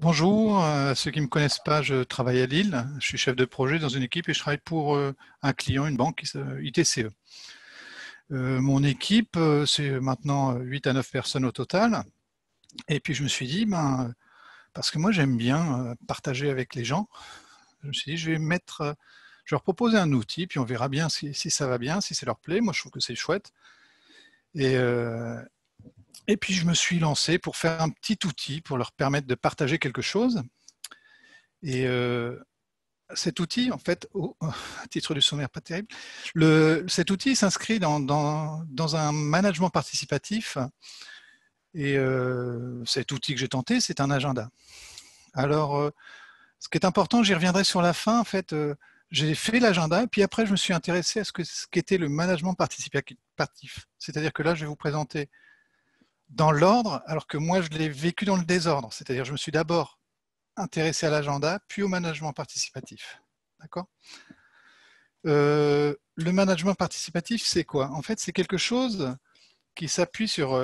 Bonjour, ceux qui ne me connaissent pas, je travaille à Lille. Je suis chef de projet dans une équipe et je travaille pour un client, une banque, ITCE. Mon équipe, c'est maintenant 8 à 9 personnes au total. Et puis je me suis dit, parce que moi j'aime bien partager avec les gens, je me suis dit, je vais leur proposer un outil, puis on verra bien si ça va bien, si ça leur plaît. Moi je trouve que c'est chouette. Et, euh, et puis je me suis lancé pour faire un petit outil pour leur permettre de partager quelque chose. Et cet outil, en fait, à titre du sommaire, pas terrible, cet outil s'inscrit dans un management participatif. Et cet outil que j'ai tenté, c'est un agenda. Alors, ce qui est important, j'y reviendrai sur la fin. En fait, j'ai fait l'agenda, et puis après, je me suis intéressé à ce qu'était le management participatif. C'est-à-dire que là, je vais vous présenter dans l'ordre, alors que moi, je l'ai vécu dans le désordre. C'est-à-dire, je me suis d'abord intéressé à l'agenda, puis au management participatif. D'accord ? Le management participatif, c'est quoi? En fait, c'est quelque chose qui s'appuie sur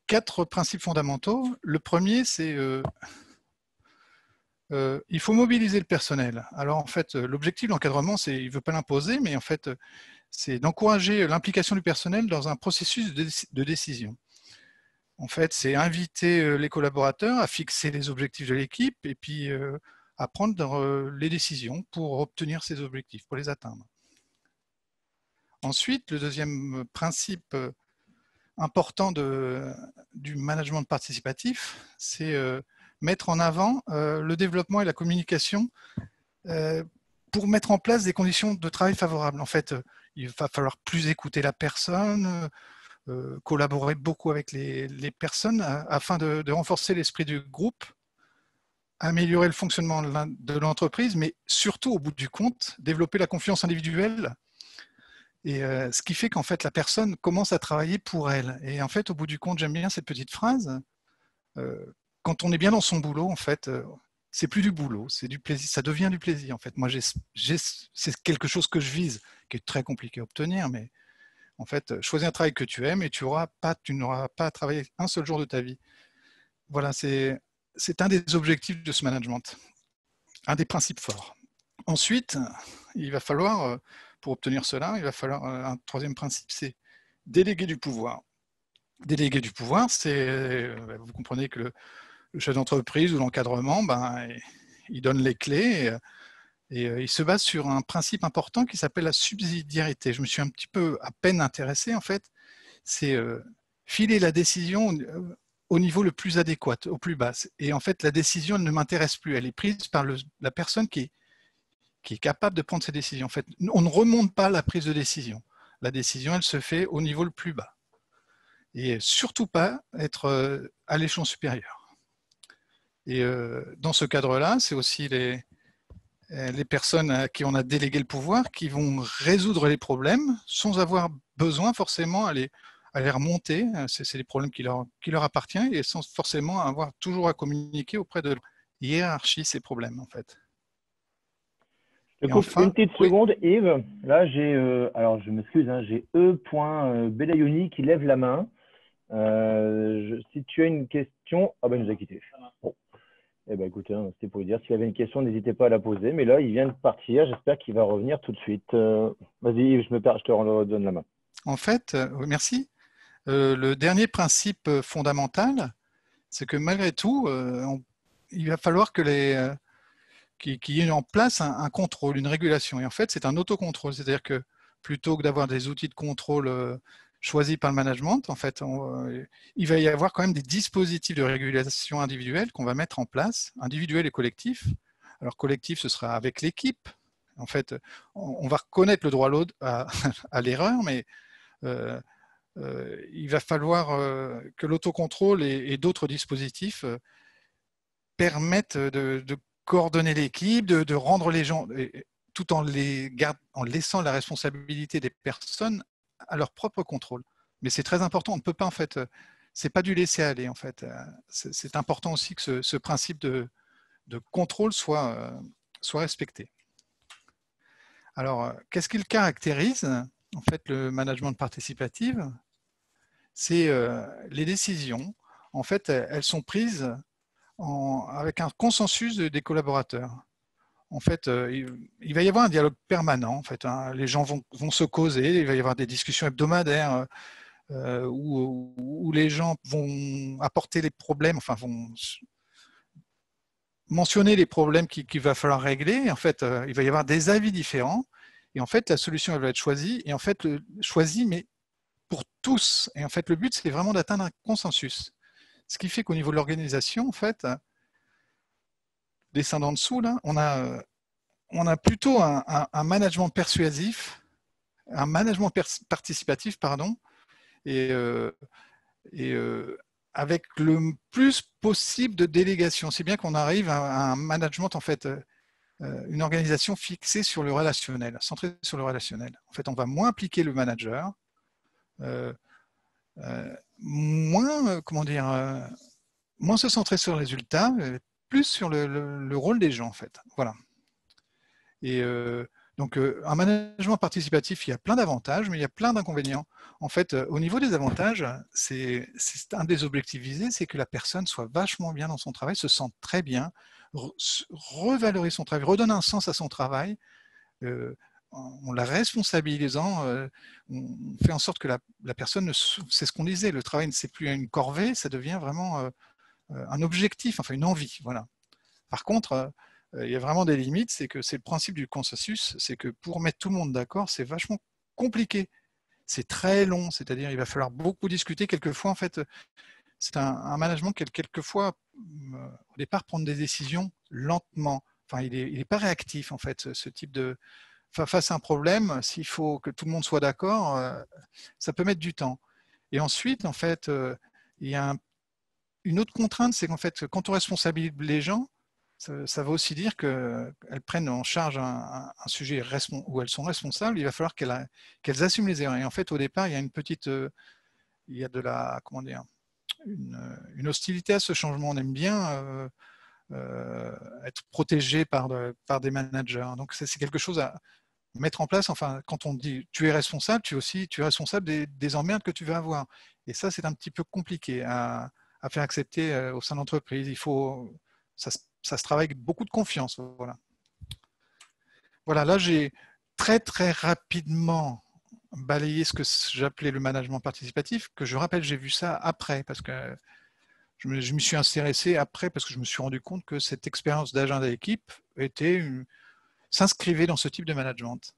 4 principes fondamentaux. Le premier, c'est il faut mobiliser le personnel. Alors en fait, l'objectif de l'encadrement, c'est il ne veut pas l'imposer, mais en fait, c'est d'encourager l'implication du personnel dans un processus de décision. En fait, c'est inviter les collaborateurs à fixer les objectifs de l'équipe et puis à prendre les décisions pour obtenir ces objectifs, pour les atteindre. Ensuite, le deuxième principe important du management participatif, c'est mettre en avant le développement et la communication pour mettre en place des conditions de travail favorables. En fait, il va falloir plus écouter la personne, collaborer beaucoup avec les personnes afin de renforcer l'esprit du groupe, améliorer le fonctionnement de l'entreprise, mais surtout, au bout du compte, développer la confiance individuelle. Et ce qui fait qu'en fait, la personne commence à travailler pour elle. Et en fait, au bout du compte, j'aime bien cette petite phrase. Quand on est bien dans son boulot, en fait, c'est plus du boulot, c'est du plaisir. Ça devient du plaisir, en fait. Moi, c'est quelque chose que je vise, qui est très compliqué à obtenir, mais en fait, choisis un travail que tu aimes et tu n'auras pas à travailler un seul jour de ta vie. Voilà, c'est un des objectifs de ce management, un des principes forts. Ensuite, il va falloir, pour obtenir cela, il va falloir un troisième principe, c'est déléguer du pouvoir. Déléguer du pouvoir, c'est, vous comprenez que le chef d'entreprise ou l'encadrement, il donne les clés et il se base sur un principe important qui s'appelle la subsidiarité. Je me suis un petit peu à peine intéressé, en fait. C'est filer la décision au niveau le plus adéquat, au plus bas. Et en fait, la décision ne m'intéresse plus. Elle est prise par la personne qui est capable de prendre ses décisions. En fait, on ne remonte pas la prise de décision. La décision, elle se fait au niveau le plus bas. Et surtout pas être à l'échelon supérieur. Et dans ce cadre-là, c'est aussi les personnes à qui on a délégué le pouvoir qui vont résoudre les problèmes sans avoir besoin forcément à les remonter. C'est des problèmes qui leur appartiennent et sans forcément avoir toujours à communiquer auprès de hiérarchie ces problèmes, en fait. Je te Et coupe une enfin, petite oui, seconde, Yves. Là, alors je m'excuse, hein, j'ai E.Belayoni qui lève la main. Si tu as une question, ah ben il nous a quittés. Bon, eh ben écoutez, hein, c'était pour lui dire s'il avait une question, n'hésitez pas à la poser. Mais là, il vient de partir. J'espère qu'il va revenir tout de suite. Vas-y, Yves, je te redonne la main. en fait, oui, merci. Le dernier principe fondamental, c'est que malgré tout, il va falloir qu'il y ait en place un contrôle, une régulation. Et en fait, c'est un autocontrôle. C'est-à-dire que plutôt que d'avoir des outils de contrôle choisis par le management, en fait, il va y avoir quand même des dispositifs de régulation individuelle qu'on va mettre en place, individuels et collectifs. Alors, collectif, ce sera avec l'équipe. En fait, on va reconnaître le droit à l'erreur, mais il va falloir que l'autocontrôle et d'autres dispositifs permettent de coordonner l'équipe, de rendre les gens, tout en laissant la responsabilité des personnes à leur propre contrôle. Mais c'est très important, on ne peut pas en fait, c'est pas du laisser aller en fait. C'est important aussi que ce principe de contrôle soit respecté. Alors, qu'est-ce qui le caractérise? En fait, le management participatif, c'est les décisions. En fait, elles sont prises avec un consensus des collaborateurs. En fait, il va y avoir un dialogue permanent. En fait, hein. Les gens vont se causer, il va y avoir des discussions hebdomadaires où les gens vont apporter les problèmes, enfin vont mentionner les problèmes qu'il va falloir régler. Et en fait, il va y avoir des avis différents. Et en fait, la solution elle va être choisie. Et en fait, choisie, mais pour tous. Et en fait, le but, c'est vraiment d'atteindre un consensus. Ce qui fait qu'au niveau de l'organisation, en fait, descendant en dessous, là, on a plutôt un management persuasif, un management participatif, pardon, et, avec le plus possible de délégation. C'est bien qu'on arrive à un management, en fait, une organisation fixée sur le relationnel, centrée sur le relationnel. En fait, on va moins impliquer le manager, moins, comment dire, moins se centrer sur le résultat, plus sur le rôle des gens, en fait. Voilà. Et donc, un management participatif, il y a plein d'avantages, mais il y a plein d'inconvénients. En fait, au niveau des avantages, c'est un des objectifs visés, c'est que la personne soit vachement bien dans son travail, se sente très bien, revalorise son travail, redonne un sens à son travail, en la responsabilisant, on fait en sorte que la personne, c'est ce qu'on disait, le travail ne c'est plus une corvée, ça devient vraiment un objectif, enfin une envie. Voilà. Par contre, il y a vraiment des limites, c'est que c'est le principe du consensus, c'est que pour mettre tout le monde d'accord, c'est vachement compliqué. C'est très long, c'est-à-dire il va falloir beaucoup discuter. Quelquefois, en fait, c'est un management qui, quelquefois, au départ, prendre des décisions lentement. Enfin, il est pas réactif, en fait, ce type de... Face à un problème, s'il faut que tout le monde soit d'accord, ça peut mettre du temps. Et ensuite, en fait, il y a une autre contrainte, c'est qu'en fait, quand on responsabilise les gens, ça veut aussi dire qu'elles prennent en charge un sujet où elles sont responsables, il va falloir qu'elles assument les erreurs. Et en fait, au départ, il y a il y a de la, comment dire, une hostilité à ce changement. On aime bien être protégé par des managers. Donc, c'est quelque chose à mettre en place. Enfin, quand on dit tu es responsable, tu es responsable des emmerdes que tu vas avoir. Et ça, c'est un petit peu compliqué à faire accepter au sein de l'entreprise. Ça se travaille avec beaucoup de confiance. Voilà. Voilà, là, j'ai très, très rapidement balayé ce que j'appelais le management participatif, que je rappelle, j'ai vu ça après, parce que je me suis intéressé après, parce que je me suis rendu compte que cette expérience d'agenda d'équipe s'inscrivait dans ce type de management.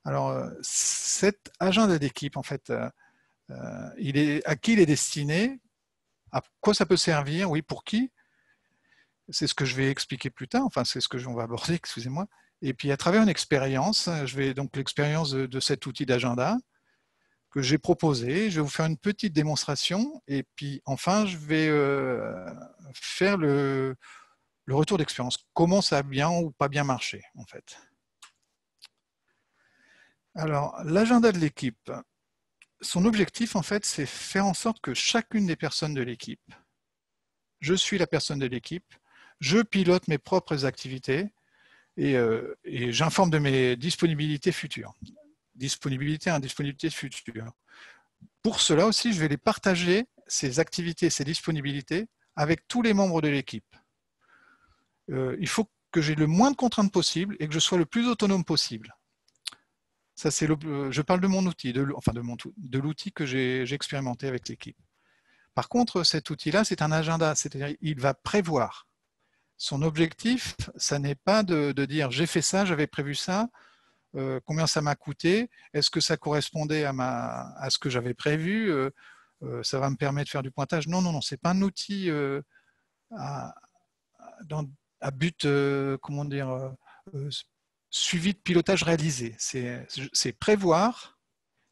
Alors, cet agenda d'équipe, en fait, à qui il est destiné? À quoi ça peut servir? Oui, pour qui? C'est ce que je vais expliquer plus tard, enfin c'est ce que on va aborder, excusez-moi. Et puis à travers une expérience, je vais donc l'expérience de cet outil d'agenda que j'ai proposé, je vais vous faire une petite démonstration et puis enfin je vais faire le retour d'expérience. Comment ça a bien ou pas bien marché en fait. Alors l'agenda de l'équipe, son objectif en fait c'est faire en sorte que chacune des personnes de l'équipe, je suis la personne de l'équipe, je pilote mes propres activités et j'informe de mes disponibilités futures. Disponibilité, indisponibilité future. Pour cela aussi, je vais les partager, ces activités, ces disponibilités, avec tous les membres de l'équipe. Il faut que j'ai le moins de contraintes possible et que je sois le plus autonome possible. Ça, je parle de mon outil, de l'outil que j'ai expérimenté avec l'équipe. Par contre, cet outil-là, c'est un agenda, c'est-à-dire il va prévoir. Son objectif, ça n'est pas de dire j'ai fait ça, j'avais prévu ça, combien ça m'a coûté, est-ce que ça correspondait à ce que j'avais prévu, ça va me permettre de faire du pointage. Non, non, non, ce n'est pas un outil à, à but, comment dire, suivi de pilotage réalisé. C'est prévoir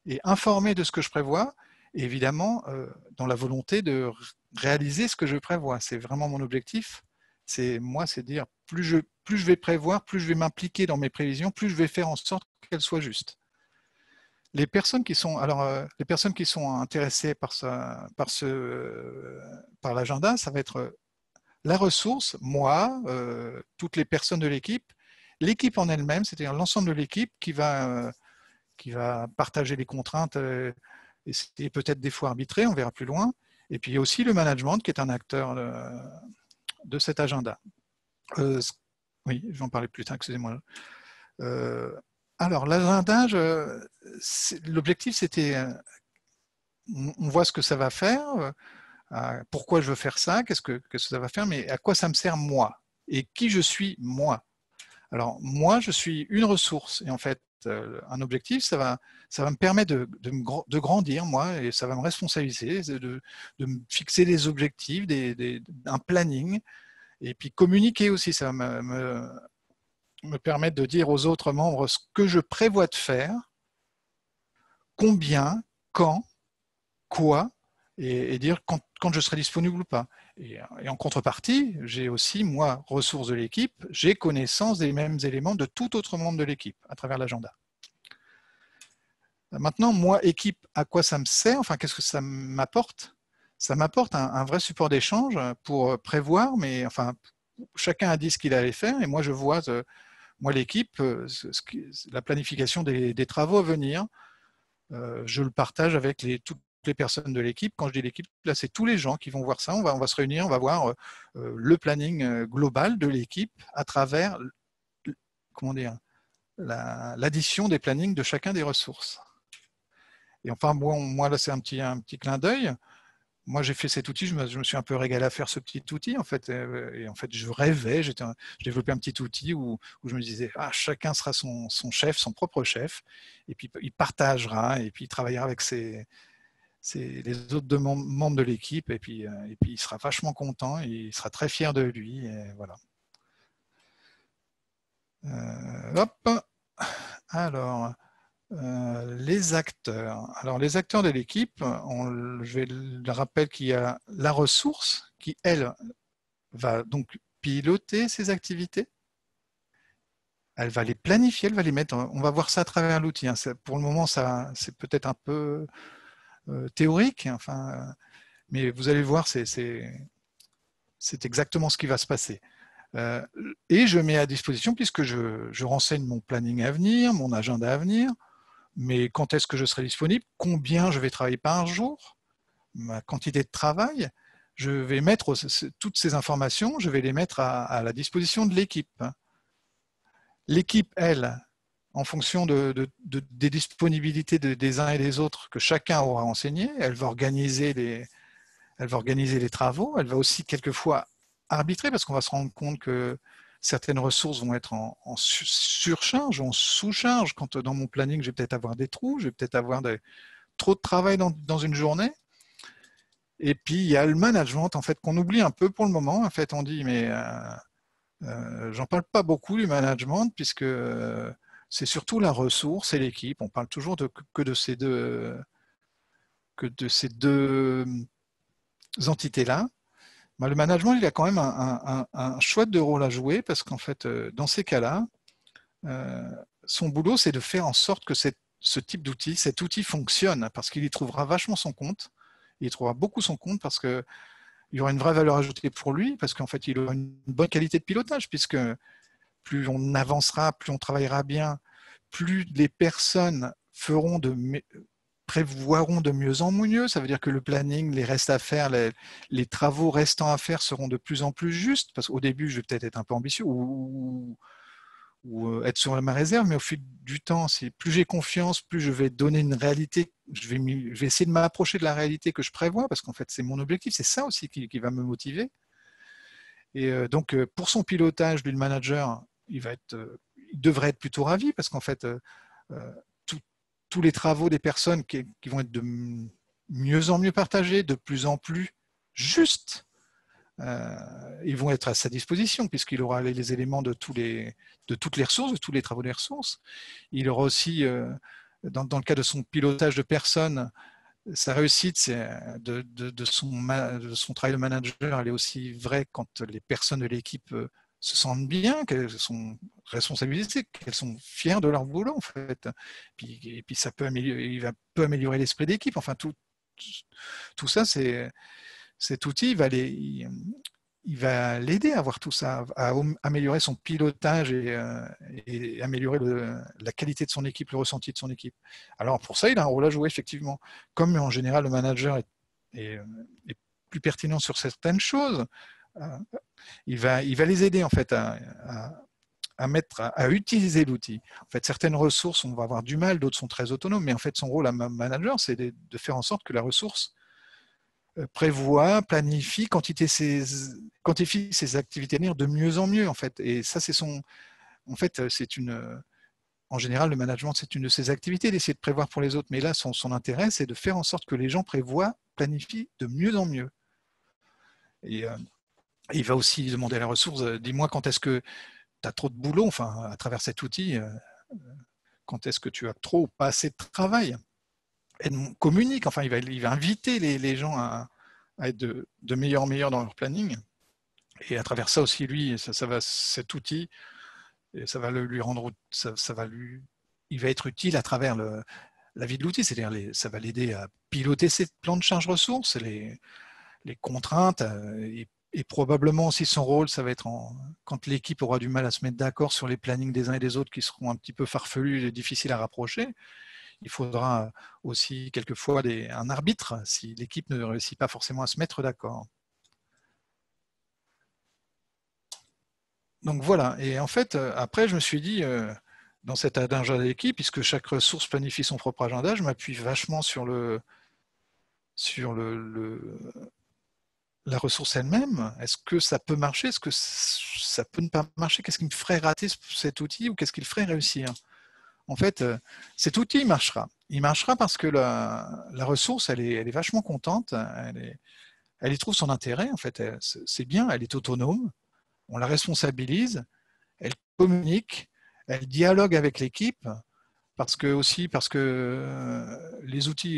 et informer de ce que je prévois, et évidemment, dans la volonté de réaliser ce que je prévois. C'est vraiment mon objectif. C'est dire, plus je vais prévoir, plus je vais m'impliquer dans mes prévisions, plus je vais faire en sorte qu'elles soient justes. Les personnes qui sont intéressées par l'agenda, ça va être la ressource, moi, toutes les personnes de l'équipe en elle-même, c'est-à-dire l'ensemble de l'équipe qui va partager les contraintes et peut-être des fois arbitrer, on verra plus loin. Et puis il y a aussi le management qui est un acteur de cet agenda. Oui, j'en parlais plus tard, excusez-moi. Alors, l'agenda, l'objectif, c'était, on voit ce que ça va faire, pourquoi je veux faire ça, qu'est-ce que ça va faire, mais à quoi ça me sert moi et qui je suis moi. Alors, moi, je suis une ressource et en fait, un objectif, ça va me permettre de grandir, moi, et ça va me responsabiliser, de me fixer des objectifs, un planning, et puis communiquer aussi, ça va me permettre de dire aux autres membres ce que je prévois de faire, combien, quand, quoi, et dire quand je serai disponible ou pas. Et en contrepartie, j'ai aussi, moi, ressources de l'équipe, j'ai connaissance des mêmes éléments de tout autre membre de l'équipe à travers l'agenda. Maintenant, moi, équipe, à quoi ça me sert? Enfin, qu'est-ce que ça m'apporte? Ça m'apporte un vrai support d'échange pour prévoir, mais enfin, chacun a dit ce qu'il allait faire, et moi, je vois, moi, l'équipe, la planification des travaux à venir, je le partage avec toutes les personnes de l'équipe. Quand je dis l'équipe, là, c'est tous les gens qui vont voir ça. On va se réunir, on va voir le planning global de l'équipe à travers, comment dire, l'addition des plannings de chacun des ressources. Et enfin, moi là, c'est un petit clin d'œil. Moi, j'ai fait cet outil, je me suis un peu régalé à faire ce petit outil, en fait. Et en fait, je rêvais, je développais un petit outil où je me disais, chacun sera son chef, son propre chef, et puis il partagera, et puis il travaillera avec les autres membres de l'équipe, et puis il sera vachement content, et il sera très fier de lui, et voilà. Hop. Alors, les acteurs. Alors, les acteurs de l'équipe, je le rappelle qu'il y a la ressource qui, elle, va donc piloter ces activités. Elle va les planifier, elle va les mettre. On va voir ça à travers l'outil. Pour le moment, c'est peut-être un peu théorique, enfin, mais vous allez voir, c'est exactement ce qui va se passer. Et je mets à disposition, puisque je renseigne mon planning à venir, mon agenda à venir, mais quand est-ce que je serai disponible, combien je vais travailler par jour, ma quantité de travail, je vais mettre toutes ces informations, je vais les mettre à la disposition de l'équipe. L'équipe, elle, en fonction des disponibilités des uns et des autres que chacun aura enseigné, elle va organiser les travaux, elle va aussi quelquefois arbitrer parce qu'on va se rendre compte que certaines ressources vont être en surcharge, en sous-charge. Quand dans mon planning, je vais peut-être avoir des trous, je vais peut-être avoir trop de travail dans une journée. Et puis, il y a le management, en fait, qu'on oublie un peu pour le moment. En fait, on dit, mais j'en parle pas beaucoup du management, puisque c'est surtout la ressource et l'équipe. On parle toujours que de ces deux entités-là. Le management, il a quand même un chouette de rôle à jouer, parce qu'en fait, dans ces cas-là, son boulot, c'est de faire en sorte que ce type d'outil, cet outil fonctionne, parce qu'il y trouvera vachement son compte. Il y trouvera beaucoup son compte parce qu'il y aura une vraie valeur ajoutée pour lui, parce qu'en fait, il aura une bonne qualité de pilotage, puisque plus on avancera, plus on travaillera bien, plus les personnes prévoiront de mieux en mieux. Ça veut dire que le planning, les restes à faire, les travaux restants à faire seront de plus en plus justes, parce qu'au début, je vais peut-être être un peu ambitieux ou être sur ma réserve, mais au fil du temps, plus j'ai confiance, plus je vais donner une réalité, je vais essayer de m'approcher de la réalité que je prévois, parce qu'en fait, c'est mon objectif, c'est ça aussi qui va me motiver. Et donc, pour son pilotage, lui, le manager, il devrait être plutôt ravi, parce qu'en fait, tous les travaux des personnes qui vont être de mieux en mieux partagés, de plus en plus justes, ils vont être à sa disposition, puisqu'il aura les éléments de toutes les ressources, de tous les travaux des ressources. Il aura aussi, dans le cas de son pilotage de personnes, sa réussite de son travail de manager, elle est aussi vraie quand les personnes de l'équipe se sentent bien, qu'elles sont responsabilisées, qu'elles sont fières de leur boulot, en fait. Et puis ça peut améliorer l'esprit d'équipe. Enfin, tout ça, cet outil il va l'aider à voir tout ça, à améliorer son pilotage et améliorer la qualité de son équipe, le ressenti de son équipe. Alors pour ça, il a un rôle à jouer, effectivement. Comme en général, le manager est plus pertinent sur certaines choses, il va les aider en fait à utiliser l'outil. En fait, certaines ressources, on va avoir du mal, d'autres sont très autonomes, mais en fait, son rôle à manager, c'est de faire en sorte que la ressource prévoit, planifie, quantifie ses activités à venir de mieux en mieux, en fait. Et ça, c'est en fait, en général, le management, c'est une de ses activités d'essayer de prévoir pour les autres. Mais là, son intérêt, c'est de faire en sorte que les gens prévoient, planifient de mieux en mieux. Et il va aussi demander à la ressource, dis-moi quand est-ce que tu as trop de boulot, enfin, à travers cet outil, quand est-ce que tu as trop ou pas assez de travail. Et communique, enfin, il va inviter les gens à être de meilleur en meilleur dans leur planning. Et à travers ça aussi, lui, cet outil, et ça va lui rendre, il va être utile à travers la vie de l'outil, c'est-à-dire ça va l'aider à piloter ses plans de charge ressources, les contraintes, et probablement aussi son rôle, ça va être quand l'équipe aura du mal à se mettre d'accord sur les plannings des uns et des autres qui seront un petit peu farfelus et difficiles à rapprocher. Il faudra aussi quelquefois un arbitre si l'équipe ne réussit pas forcément à se mettre d'accord. Donc voilà, et en fait, après, je me suis dit, dans cet agenda d'équipe, puisque chaque ressource planifie son propre agenda, je m'appuie vachement sur la ressource elle-même. Est-ce que ça peut marcher? Est-ce que ça peut ne pas marcher? Qu'est-ce qui me ferait rater cet outil ou qu'est-ce qui le ferait réussir? En fait, cet outil il marchera. Il marchera parce que la ressource, elle est vachement contente, elle y trouve son intérêt, en fait, c'est bien, elle est autonome, on la responsabilise, elle communique, elle dialogue avec l'équipe, parce que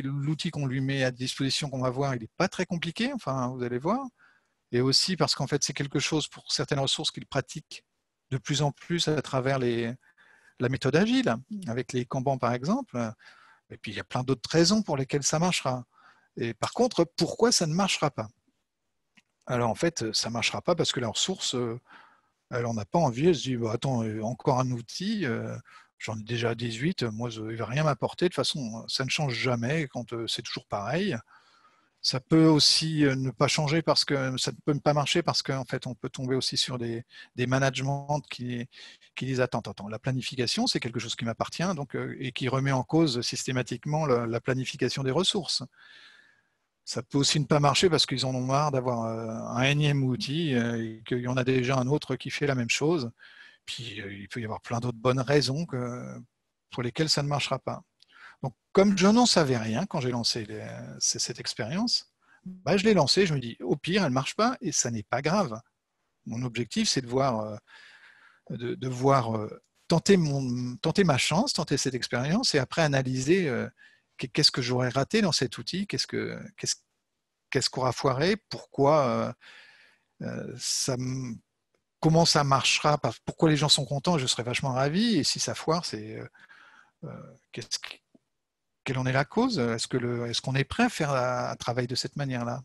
l'outil qu'on lui met à disposition, qu'on va voir, il n'est pas très compliqué, enfin, vous allez voir, et aussi parce qu'en fait, c'est quelque chose pour certaines ressources qu'il pratique de plus en plus à travers la méthode agile, avec les Kanban par exemple, et puis il y a plein d'autres raisons pour lesquelles ça marchera. Et par contre, pourquoi ça ne marchera pas? Alors en fait, ça ne marchera pas parce que la ressource, elle n'en a pas envie, elle se dit, bah, attends, encore un outil, j'en ai déjà 18, moi, il ne va rien m'apporter, de toute façon, ça ne change jamais quand c'est toujours pareil. Ça peut aussi ne pas changer parce que ça ne peut pas marcher parce qu'en fait, on peut tomber aussi sur des managements qui disent attends, la planification, c'est quelque chose qui m'appartient donc, et qui remet en cause systématiquement la planification des ressources. Ça peut aussi ne pas marcher parce qu'ils en ont marre d'avoir un énième outil et qu'il y en a déjà un autre qui fait la même chose. Puis il peut y avoir plein d'autres bonnes raisons pour lesquelles ça ne marchera pas. Donc, comme je n'en savais rien quand j'ai lancé cette expérience, bah, je l'ai lancée, je me dis, au pire, elle ne marche pas et ça n'est pas grave. Mon objectif, c'est de voir, tenter ma chance, tenter cette expérience et après analyser qu'est-ce que j'aurais raté dans cet outil, qu'est-ce qu'aura foiré, pourquoi comment ça marchera, pourquoi les gens sont contents, je serais vachement ravi, et si ça foire, c'est quelle en est la cause? Est-ce qu'on est prêt à faire un travail de cette manière-là?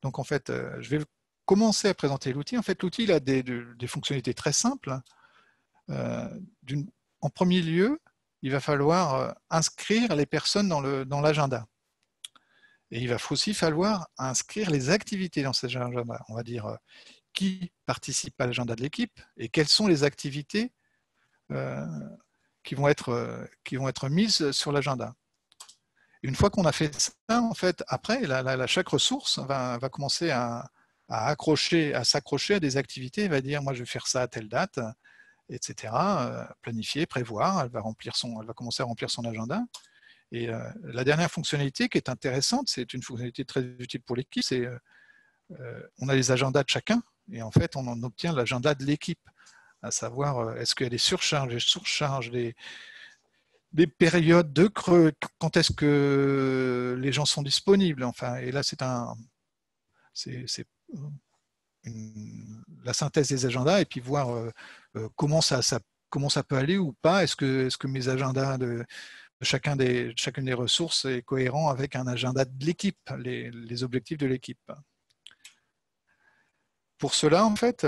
Donc en fait, je vais commencer à présenter l'outil. En fait, l'outil il a des fonctionnalités très simples. En premier lieu, il va falloir inscrire les personnes dans l'agenda. Et il va aussi falloir inscrire les activités dans cet agenda. On va dire qui participe à l'agenda de l'équipe et quelles sont les activités qui vont être mises sur l'agenda. Une fois qu'on a fait ça, en fait, après, chaque ressource va commencer à s'accrocher à des activités. Elle va dire, moi, je vais faire ça à telle date, etc. Planifier, prévoir. Elle va commencer à remplir son agenda. Et la dernière fonctionnalité qui est intéressante, c'est une fonctionnalité très utile pour l'équipe, c'est on a les agendas de chacun et en fait, on en obtient l'agenda de l'équipe, à savoir est-ce qu'il y a des surcharges, des surcharges, des périodes de creux, quand est-ce que les gens sont disponibles. Enfin, et là, c'est la synthèse des agendas et puis voir comment ça peut aller ou pas. Est-ce que mes agendas de chacune des ressources est cohérent avec un agenda de l'équipe, les objectifs de l'équipe. Pour cela, en fait,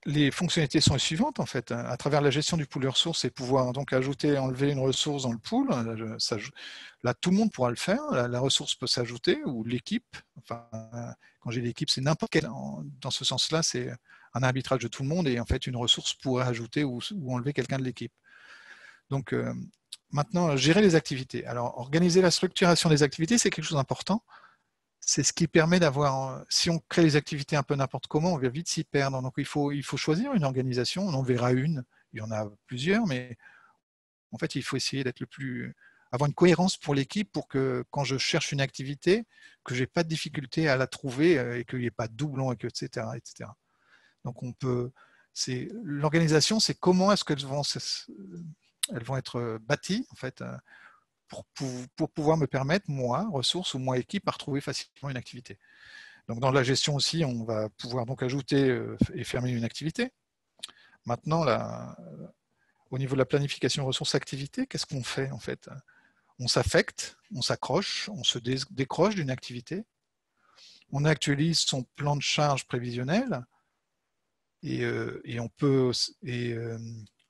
les fonctionnalités sont les suivantes, en fait. À travers la gestion du pool de ressources, c'est pouvoir donc ajouter, enlever une ressource dans le pool. Là, tout le monde pourra le faire. La ressource peut s'ajouter, ou l'équipe. Enfin, quand j'ai l'équipe, c'est n'importe quel. Dans ce sens-là, c'est un arbitrage de tout le monde, et en fait, une ressource pourrait ajouter ou enlever quelqu'un de l'équipe. Donc, maintenant, gérer les activités. Alors, organiser la structuration des activités, c'est quelque chose d'important. C'est ce qui permet d'avoir, si on crée les activités un peu n'importe comment, on va vite s'y perdre. Donc il faut choisir une organisation, on en verra une, il y en a plusieurs, mais en fait il faut essayer avoir une cohérence pour l'équipe pour que quand je cherche une activité, que je n'ai pas de difficulté à la trouver et qu'il n'y ait pas de doublons, etc., etc. Donc l'organisation, c'est comment est-ce qu'elles vont être bâties en fait, pour pouvoir me permettre, moi, ressources ou moi, équipe, à retrouver facilement une activité. Donc dans la gestion aussi, on va pouvoir donc ajouter et fermer une activité. Maintenant, au niveau de la planification ressources-activités, qu'est-ce qu'on fait en fait? On s'affecte, on s'accroche, on se décroche d'une activité, on actualise son plan de charge prévisionnel et on peut...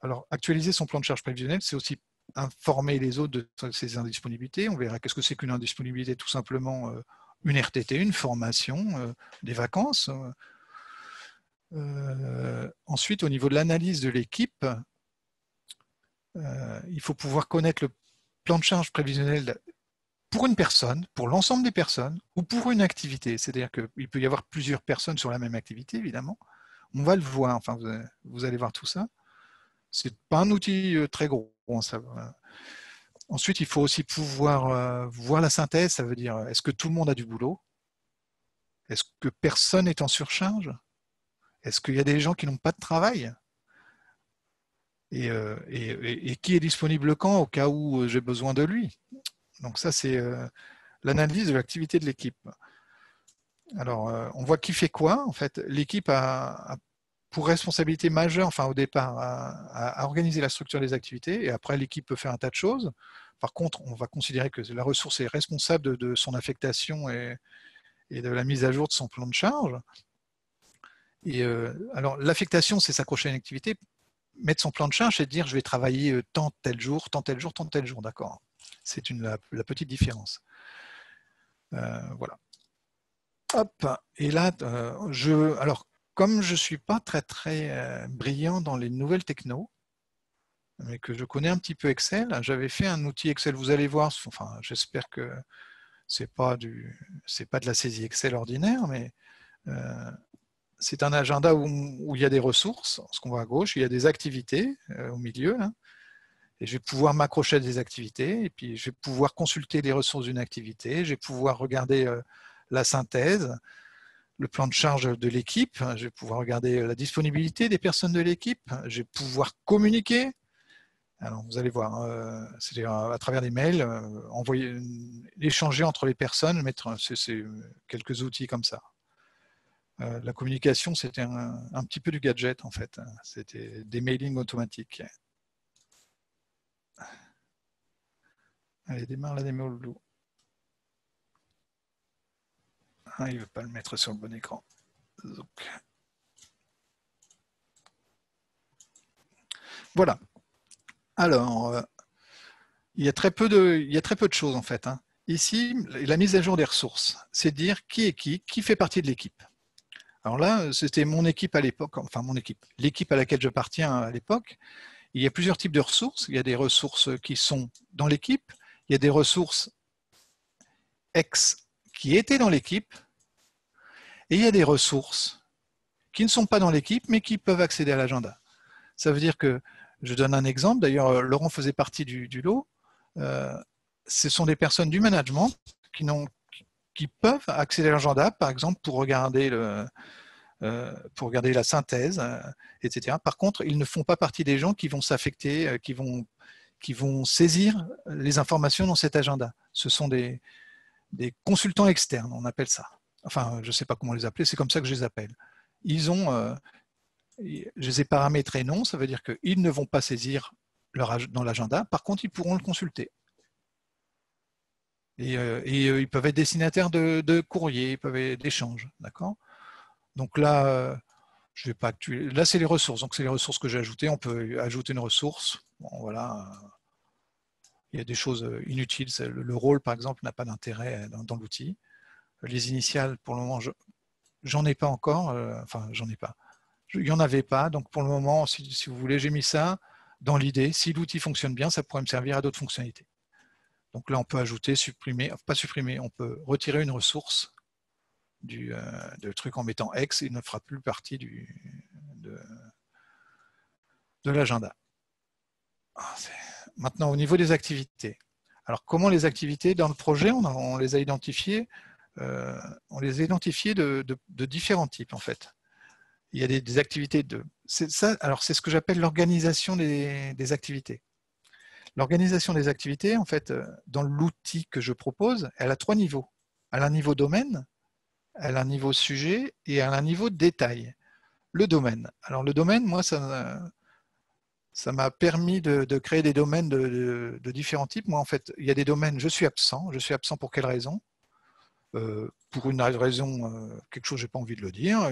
alors, actualiser son plan de charge prévisionnel, c'est aussi informer les autres de ces indisponibilités. On verra qu'est-ce que c'est qu'une indisponibilité, tout simplement une RTT, une formation, des vacances. Ensuite, au niveau de l'analyse de l'équipe, il faut pouvoir connaître le plan de charge prévisionnel pour une personne, pour l'ensemble des personnes, ou pour une activité. C'est-à-dire qu'il peut y avoir plusieurs personnes sur la même activité, évidemment. On va le voir, enfin, vous allez voir tout ça. Ce n'est pas un outil très gros. Ça, ensuite, il faut aussi pouvoir voir la synthèse, ça veut dire est-ce que tout le monde a du boulot? Est-ce que personne est en surcharge? Est-ce qu'il y a des gens qui n'ont pas de travail? Et qui est disponible quand au cas où j'ai besoin de lui? Donc ça, c'est l'analyse de l'activité de l'équipe. Alors, on voit qui fait quoi. En fait, l'équipe a pour responsabilité majeure, enfin au départ, à organiser la structure des activités, et après l'équipe peut faire un tas de choses. Par contre, on va considérer que la ressource est responsable de son affectation et de la mise à jour de son plan de charge. Et alors, l'affectation, c'est s'accrocher à une activité. Mettre son plan de charge, c'est dire je vais travailler tant tel jour, tant tel jour, tant tel jour, d'accord. C'est la petite différence. Voilà. Hop, et là, alors, comme je ne suis pas très très brillant dans les nouvelles technos, mais que je connais un petit peu Excel, j'avais fait un outil Excel, vous allez voir, enfin, j'espère que c'est pas de la saisie Excel ordinaire, mais c'est un agenda où il y a des ressources, ce qu'on voit à gauche, il y a des activités au milieu, là, et je vais pouvoir m'accrocher à des activités, et puis je vais pouvoir consulter les ressources d'une activité, je vais pouvoir regarder la synthèse, le plan de charge de l'équipe, je vais pouvoir regarder la disponibilité des personnes de l'équipe, je vais pouvoir communiquer. Alors, vous allez voir, c'est-à-dire à travers des mails, échanger entre les personnes, c'est quelques outils comme ça. La communication, c'était un petit peu du gadget en fait. C'était des mailings automatiques. Allez, démarre la démo le loup. Ah, il ne veut pas le mettre sur le bon écran. Donc. Voilà. Alors, il y a très peu de choses en fait. Hein. Ici, la mise à jour des ressources, c'est dire qui est qui fait partie de l'équipe. Alors là, c'était mon équipe à l'époque, enfin mon équipe, l'équipe à laquelle j'appartiens à l'époque. Il y a plusieurs types de ressources. Il y a des ressources qui sont dans l'équipe, il y a des ressources ex qui étaient dans l'équipe, et il y a des ressources qui ne sont pas dans l'équipe, mais qui peuvent accéder à l'agenda. Ça veut dire que, je donne un exemple, d'ailleurs Laurent faisait partie du lot, ce sont des personnes du management qui peuvent accéder à l'agenda, par exemple pour regarder la synthèse, etc. Par contre, ils ne font pas partie des gens qui vont s'affecter, qui vont saisir les informations dans cet agenda. Ce sont des consultants externes, on appelle ça. Enfin, je ne sais pas comment les appeler, c'est comme ça que je les appelle. Je les ai paramétrés non, ça veut dire qu'ils ne vont pas saisir dans l'agenda, par contre, ils pourront le consulter. Et ils peuvent être destinataires de courriers, ils peuvent être d'échanges, d'accord? Donc là, Je vais pas actualiser. Là, c'est les ressources. Donc, c'est les ressources que j'ai ajoutées. On peut ajouter une ressource. Bon, voilà. Il y a des choses inutiles. Le rôle, par exemple, n'a pas d'intérêt dans l'outil. Les initiales, pour le moment, j'en ai pas encore. Enfin, j'en ai pas. Il n'y en avait pas. Donc, pour le moment, si vous voulez, j'ai mis ça dans l'idée. Si l'outil fonctionne bien, ça pourrait me servir à d'autres fonctionnalités. Donc là, on peut ajouter, supprimer, pas supprimer, on peut retirer une ressource du truc en mettant X, il ne fera plus partie de l'agenda. Maintenant, au niveau des activités. Alors, comment les activités dans le projet, on les a identifiées de différents types, en fait. Il y a des activités c'est ce que j'appelle l'organisation des activités. L'organisation des activités, en fait, dans l'outil que je propose, elle a 3 niveaux. Elle a un niveau domaine, elle a un niveau sujet et elle a un niveau détail. Le domaine. Alors, le domaine, moi, ça m'a permis de créer des domaines de différents types. Moi, en fait, il y a des domaines, je suis absent. Je suis absent pour quelle raison ? Pour une raison, quelque chose, je n'ai pas envie de le dire.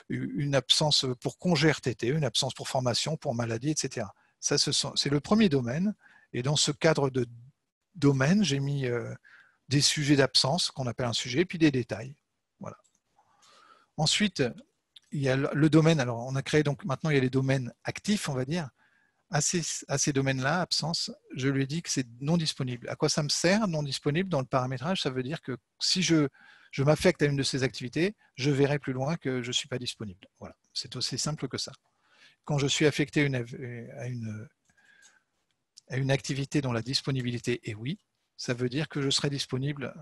Une absence pour congé RTT, une absence pour formation, pour maladie, etc. Ça, c'est le premier domaine. Et dans ce cadre de domaine, j'ai mis des sujets d'absence, qu'on appelle un sujet, puis des détails. Voilà. Ensuite, il y a le domaine. Alors, on a créé, donc maintenant, il y a les domaines actifs, on va dire. À ces domaines-là, absence, je lui ai dit que c'est non disponible. À quoi ça me sert, non disponible? Dans le paramétrage, ça veut dire que si je m'affecte à une de ces activités, je verrai plus loin que je ne suis pas disponible. Voilà, c'est aussi simple que ça. Quand je suis affecté à une activité dont la disponibilité est oui, ça veut dire que je serai disponible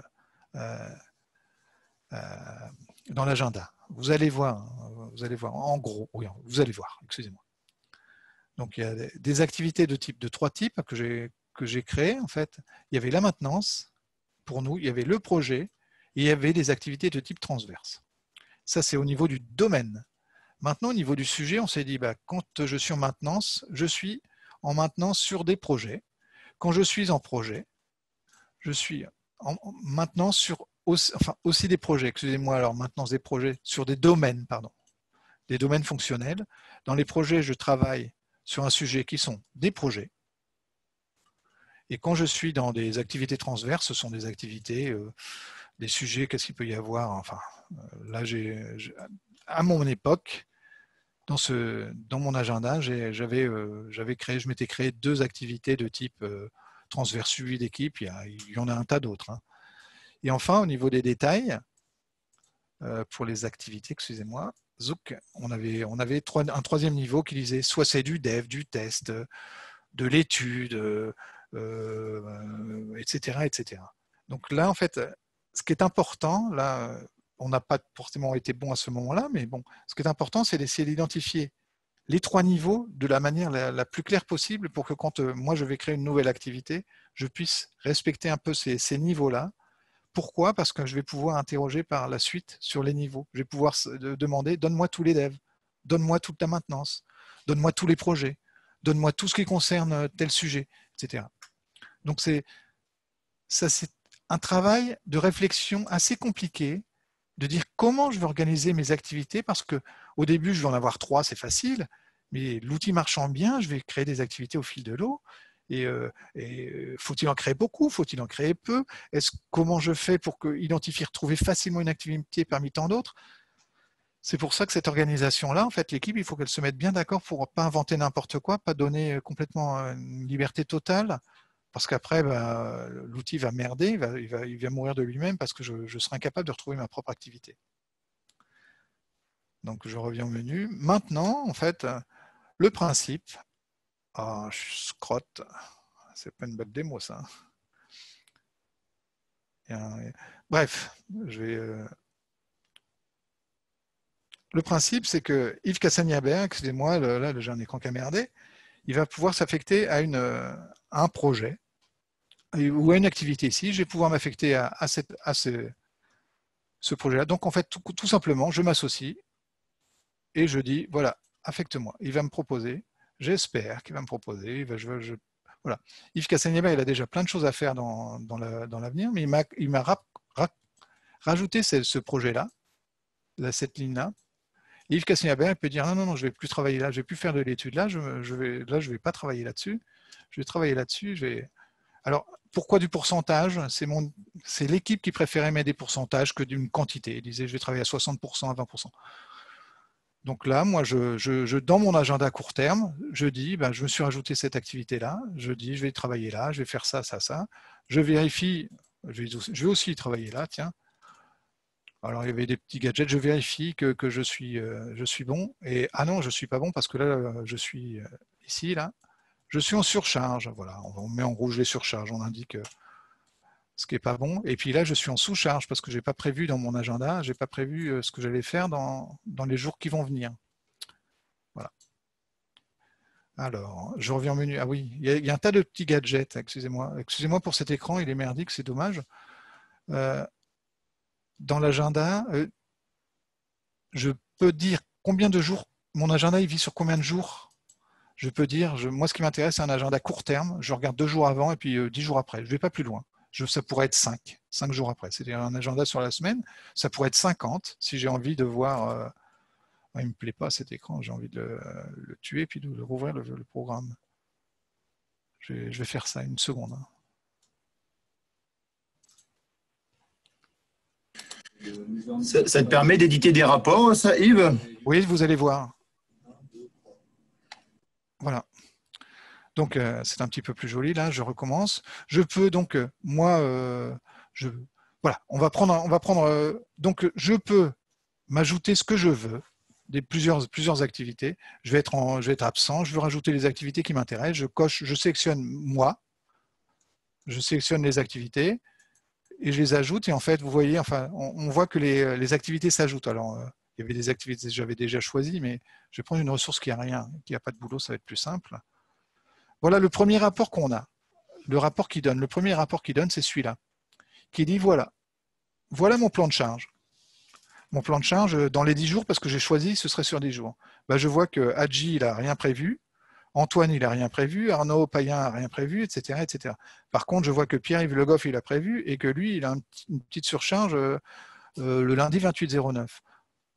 dans l'agenda. Vous allez voir, en gros, oui, vous allez voir, excusez-moi. Donc, il y a des activités de 3 types que j'ai créées, en fait. Il y avait la maintenance, pour nous, il y avait le projet, et il y avait des activités de type transverse. Ça, c'est au niveau du domaine. Maintenant, au niveau du sujet, on s'est dit, quand je suis en maintenance, je suis en maintenance sur des projets. Quand je suis en projet, je suis en maintenance sur aussi des projets, excusez-moi, alors maintenance des projets, sur des domaines, pardon, des domaines fonctionnels. Dans les projets, je travaille sur un sujet qui sont des projets. Et quand je suis dans des activités transverses, ce sont des activités, des sujets, qu'est-ce qu'il peut y avoir? Enfin, là, à mon époque, dans mon agenda, je m'étais créé 2 activités de type transverse suivi d'équipe. Il y en a un tas d'autres. Hein. Et enfin, au niveau des détails, pour les activités, excusez-moi, Zouk, on avait un 3e niveau qui disait soit c'est du dev, du test, de l'étude, etc., etc. Donc là, en fait, ce qui est important, là, on n'a pas forcément été bon à ce moment-là, mais bon, ce qui est important, c'est d'essayer d'identifier les 3 niveaux de la manière la plus claire possible pour que quand moi je vais créer une nouvelle activité, je puisse respecter un peu ces niveaux-là. Pourquoi? Parce que je vais pouvoir interroger par la suite sur les niveaux. Je vais pouvoir demander, donne-moi tous les devs, donne-moi toute ta maintenance, donne-moi tous les projets, donne-moi tout ce qui concerne tel sujet, etc. Donc c'est un travail de réflexion assez compliqué, de dire comment je vais organiser mes activités, parce qu'au début, je vais en avoir 3, c'est facile, mais l'outil marchant bien, je vais créer des activités au fil de l'eau. Et faut-il en créer beaucoup? Faut-il en créer peu? Comment je fais pour identifier, retrouver facilement une activité parmi tant d'autres? C'est pour ça que cette organisation-là, en fait, l'équipe, il faut qu'elle se mette bien d'accord pour ne pas inventer n'importe quoi, pas donner complètement une liberté totale, parce qu'après, l'outil va merder, il va mourir de lui-même parce que je serai incapable de retrouver ma propre activité. Donc, je reviens au menu. Maintenant, en fait, le principe, je scrotte, c'est pas une bug démo, ça. Bref, le principe, c'est que Yves Cassagnaber, excusez-moi, là, j'ai un écran qui a merdé, il va pouvoir s'affecter à un projet ou à une activité ici. Je vais pouvoir m'affecter à ce projet-là. Donc, en fait, tout simplement, je m'associe et je dis, voilà, affecte-moi. Il va me proposer, j'espère qu'il va me proposer. Voilà. Yves Cassagnaber, il a déjà plein de choses à faire dans l'avenir, mais il m'a rajouté ce projet-là, cette ligne-là, Yves Cassinabert, il peut dire non, non, non, je ne vais plus travailler là, je ne vais plus faire de l'étude là, je vais pas travailler là-dessus, je vais travailler là-dessus. Alors, pourquoi du pourcentage? C'est l'équipe qui préférait mettre des pourcentages que d'une quantité. Il disait je vais travailler à 60%, à 20%. Donc là, moi, dans mon agenda à court terme, je dis, je me suis rajouté cette activité-là, je dis, je vais travailler là, je vais faire ça, ça, ça. Je vérifie, je vais aussi travailler là, tiens. Alors, il y avait des petits gadgets, je vérifie que je suis bon. Et ah non, je ne suis pas bon parce que là, je suis ici, là. Je suis en surcharge. Voilà, on met en rouge les surcharges, on indique ce qui n'est pas bon. Et puis là, je suis en sous-charge parce que je n'ai pas prévu dans mon agenda, je n'ai pas prévu ce que j'allais faire dans les jours qui vont venir. Voilà. Alors, je reviens au menu. Ah oui, il y a un tas de petits gadgets, excusez-moi. Excusez-moi pour cet écran, il est merdique, c'est dommage. Dans l'agenda, je peux dire combien de jours, mon agenda il vit sur combien de jours. Je peux dire, moi ce qui m'intéresse c'est un agenda court terme, je regarde 2 jours avant et puis 10 jours après, je ne vais pas plus loin. Ça pourrait être 5 jours après, c'est-à-dire un agenda sur la semaine, ça pourrait être 50 si j'ai envie de voir, il ne me plaît pas cet écran, j'ai envie de le tuer puis de rouvrir le programme. Je vais faire ça une seconde. Ça te permet d'éditer des rapports, ça, Yves? Oui, vous allez voir. Voilà. Donc, c'est un petit peu plus joli. Là, je recommence. Je peux donc, voilà, on va prendre donc, je peux m'ajouter ce que je veux, plusieurs activités. Je vais être absent. Je veux rajouter les activités qui m'intéressent. Je sélectionne moi. Je sélectionne les activités et je les ajoute. Et en fait, vous voyez, enfin, on voit que les activités s'ajoutent. Alors, il y avait des activités que j'avais déjà choisies, mais je vais prendre une ressource qui n'a pas de boulot, ça va être plus simple. Voilà le premier rapport qu'on a. Le premier rapport qui donne, c'est celui-là, qui dit voilà mon plan de charge. Mon plan de charge dans les 10 jours, parce que j'ai choisi, ce serait sur 10 jours. Je vois que Hadji, il n'a rien prévu, Antoine, il n'a rien prévu, Arnaud Payen n'a rien prévu, etc., etc. Par contre, je vois que Pierre-Yves Le Goff, il a prévu, et que lui, il a une petite surcharge le lundi 28-09.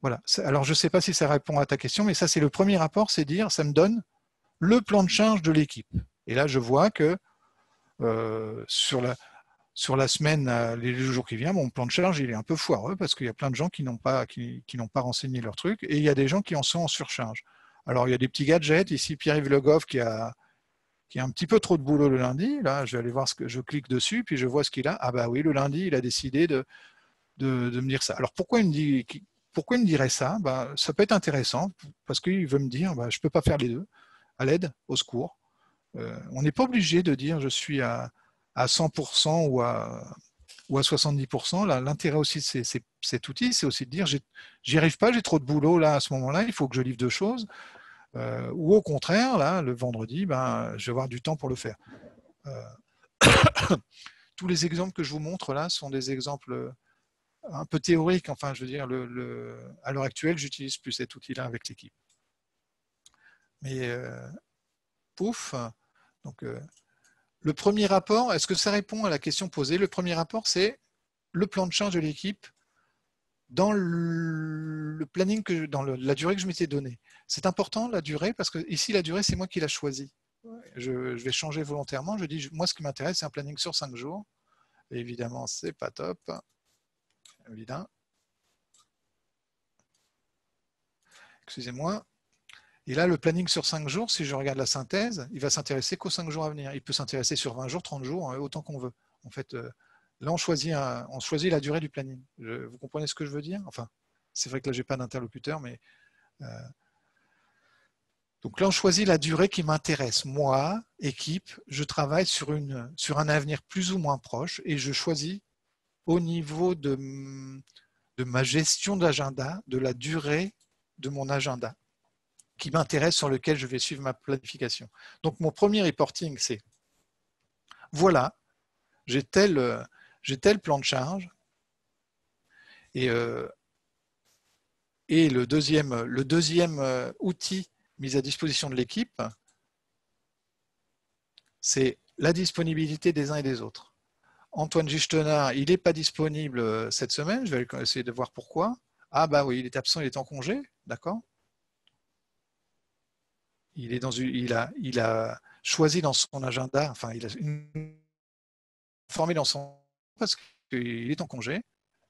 Voilà. Alors, je ne sais pas si ça répond à ta question, mais ça, c'est le premier rapport, c'est dire, ça me donne le plan de charge de l'équipe. Et là, je vois que sur la semaine, les jours qui viennent, mon plan de charge, il est un peu foireux parce qu'il y a plein de gens qui n'ont pas renseigné leur truc et il y a des gens qui en sont en surcharge. Alors, il y a des petits gadgets. Ici, Pierre-Yves Le Goff qui a un petit peu trop de boulot le lundi. Là, je vais aller voir je clique dessus, puis je vois ce qu'il a. Ah bah oui, le lundi, il a décidé de me dire ça. Alors, pourquoi il me dirait ça? Ça peut être intéressant parce qu'il veut me dire, je ne peux pas faire les deux. À l'aide, au secours. On n'est pas obligé de dire je suis à 100% ou à 70%. L'intérêt aussi de cet outil, c'est aussi de dire j'y arrive pas, j'ai trop de boulot là à ce moment-là, il faut que je livre 2 choses. Ou au contraire, là, le vendredi, je vais avoir du temps pour le faire. Tous les exemples que je vous montre là sont des exemples un peu théoriques. Enfin, je veux dire, à l'heure actuelle, j'utilise plus cet outil-là avec l'équipe. Mais pouf. Donc, le premier rapport, est-ce que ça répond à la question posée? Le premier rapport, c'est le plan de charge de l'équipe dans le planning, dans la durée que je m'étais donnée. C'est important, la durée, parce que ici, la durée, c'est moi qui l'ai choisie. Je vais changer volontairement. Je dis, moi, ce qui m'intéresse, c'est un planning sur 5 jours. Et évidemment, c'est pas top. Évidemment. Excusez-moi. Et là, le planning sur 5 jours, si je regarde la synthèse, il va s'intéresser qu'aux 5 jours à venir. Il peut s'intéresser sur 20 jours, 30 jours, autant qu'on veut. En fait, là, on choisit la durée du planning. Vous comprenez ce que je veux dire? Enfin, c'est vrai que là, je n'ai pas d'interlocuteur, mais... Donc là, on choisit la durée qui m'intéresse. Moi, équipe, je travaille sur un avenir plus ou moins proche et je choisis au niveau de ma gestion d'agenda, de la durée de mon agenda qui m'intéresse, sur lequel je vais suivre ma planification. Donc, mon premier reporting, c'est voilà, j'ai tel plan de charge et le deuxième outil mis à disposition de l'équipe, c'est la disponibilité des uns et des autres. Antoine Gichtenard, il n'est pas disponible cette semaine, je vais essayer de voir pourquoi. Ah bah oui, il est absent, il est en congé. d'accord? Il a choisi dans son agenda, enfin, il a formé dans son parce qu'il est en congé.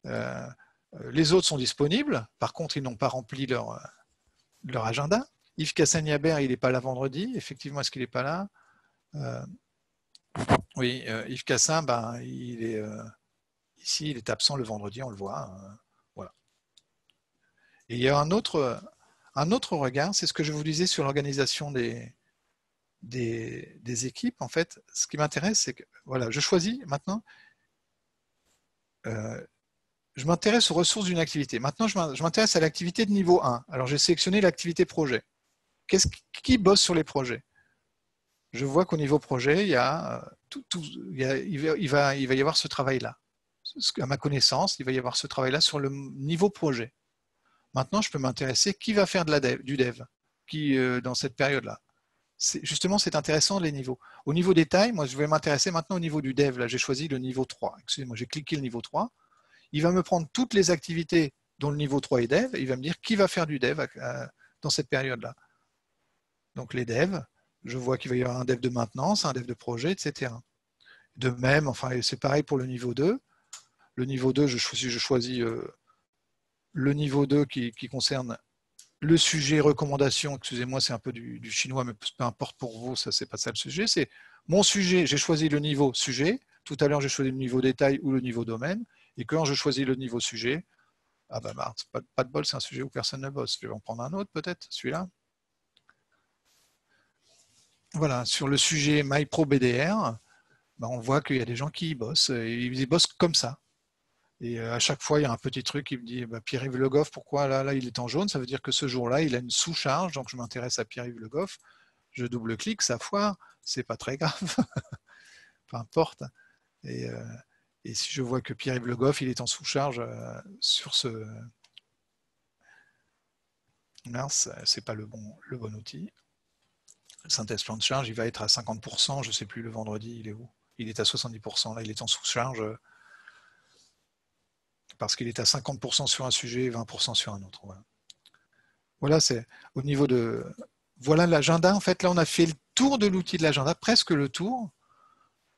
Les autres sont disponibles, par contre, ils n'ont pas rempli leur agenda. Yves Cassagnabert, il n'est pas là vendredi. Effectivement, est-ce qu'il n'est pas là? Oui, Yves Cassin, ben, ici, il est absent le vendredi, on le voit. Voilà. Et il y a un autre regard, c'est ce que je vous disais sur l'organisation des équipes. En fait, ce qui m'intéresse, c'est que voilà, je choisis maintenant, je m'intéresse aux ressources d'une activité. Maintenant, je m'intéresse à l'activité de niveau 1. Alors, j'ai sélectionné l'activité projet. Qui bosse sur les projets? Je vois qu'au niveau projet, il va y avoir ce travail-là. À ma connaissance, il va y avoir ce travail-là sur le niveau projet. Maintenant, je peux m'intéresser qui va faire du dev dans cette période-là. Justement, c'est intéressant les niveaux. Au niveau détail, moi, je vais m'intéresser maintenant au niveau du dev. Là, j'ai choisi le niveau 3. Excusez-moi, j'ai cliqué le niveau 3. Il va me prendre toutes les activités dont le niveau 3 est dev. Et il va me dire qui va faire du dev dans cette période-là. Donc, les devs, je vois qu'il va y avoir un dev de maintenance, un dev de projet, etc. De même, enfin, c'est pareil pour le niveau 2. Le niveau 2, je choisis le niveau 2 qui concerne le sujet recommandation. Excusez-moi, c'est un peu du chinois, mais peu importe pour vous, ça c'est pas ça le sujet. C'est mon sujet, j'ai choisi le niveau sujet. Tout à l'heure, j'ai choisi le niveau détail ou le niveau domaine. Et quand je choisis le niveau sujet, ah bah pas de bol, c'est un sujet où personne ne bosse. Je vais en prendre un autre peut-être, celui-là. Voilà, sur le sujet MyProBDR, bah on voit qu'il y a des gens qui y bossent. Et ils y bossent comme ça. Et à chaque fois, il y a un petit truc qui me dit bah, Pierre-Yves Le Goff, pourquoi là il est en jaune? Ça veut dire que ce jour-là, il a une sous-charge. Donc je m'intéresse à Pierre-Yves Le Goff. Je double-clique, ça foire. C'est pas très grave. Peu importe. Et si je vois que Pierre-Yves Le Goff, il est en sous-charge sur ce. Mince, c'est pas le bon outil. Le synthèse plan de charge, il va être à 50%. Je ne sais plus le vendredi, il est où? Il est à 70%. Là, il est en sous-charge. Parce qu'il est à 50% sur un sujet et 20% sur un autre. Voilà, c'est au niveau de... Voilà l'agenda. En fait, là, on a fait le tour de l'outil de l'agenda, presque le tour,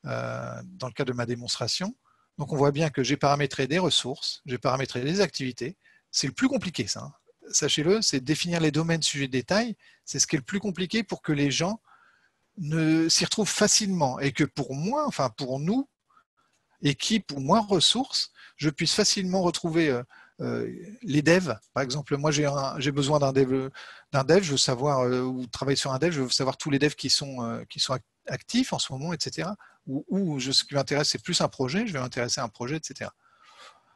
dans le cas de ma démonstration. Donc, on voit bien que j'ai paramétré des ressources, j'ai paramétré des activités. C'est le plus compliqué, ça. Hein. Sachez-le, c'est définir les domaines, sujets, détails. C'est ce qui est le plus compliqué pour que les gens s'y retrouvent facilement. Et que pour moi, enfin pour nous, équipe ou moins ressources, je puisse facilement retrouver les devs. Par exemple, moi j'ai besoin d'un dev, je veux savoir, ou travailler sur un dev, je veux savoir tous les devs qui sont actifs en ce moment, etc. Ou ce qui m'intéresse, c'est plus un projet, je vais m'intéresser à un projet, etc.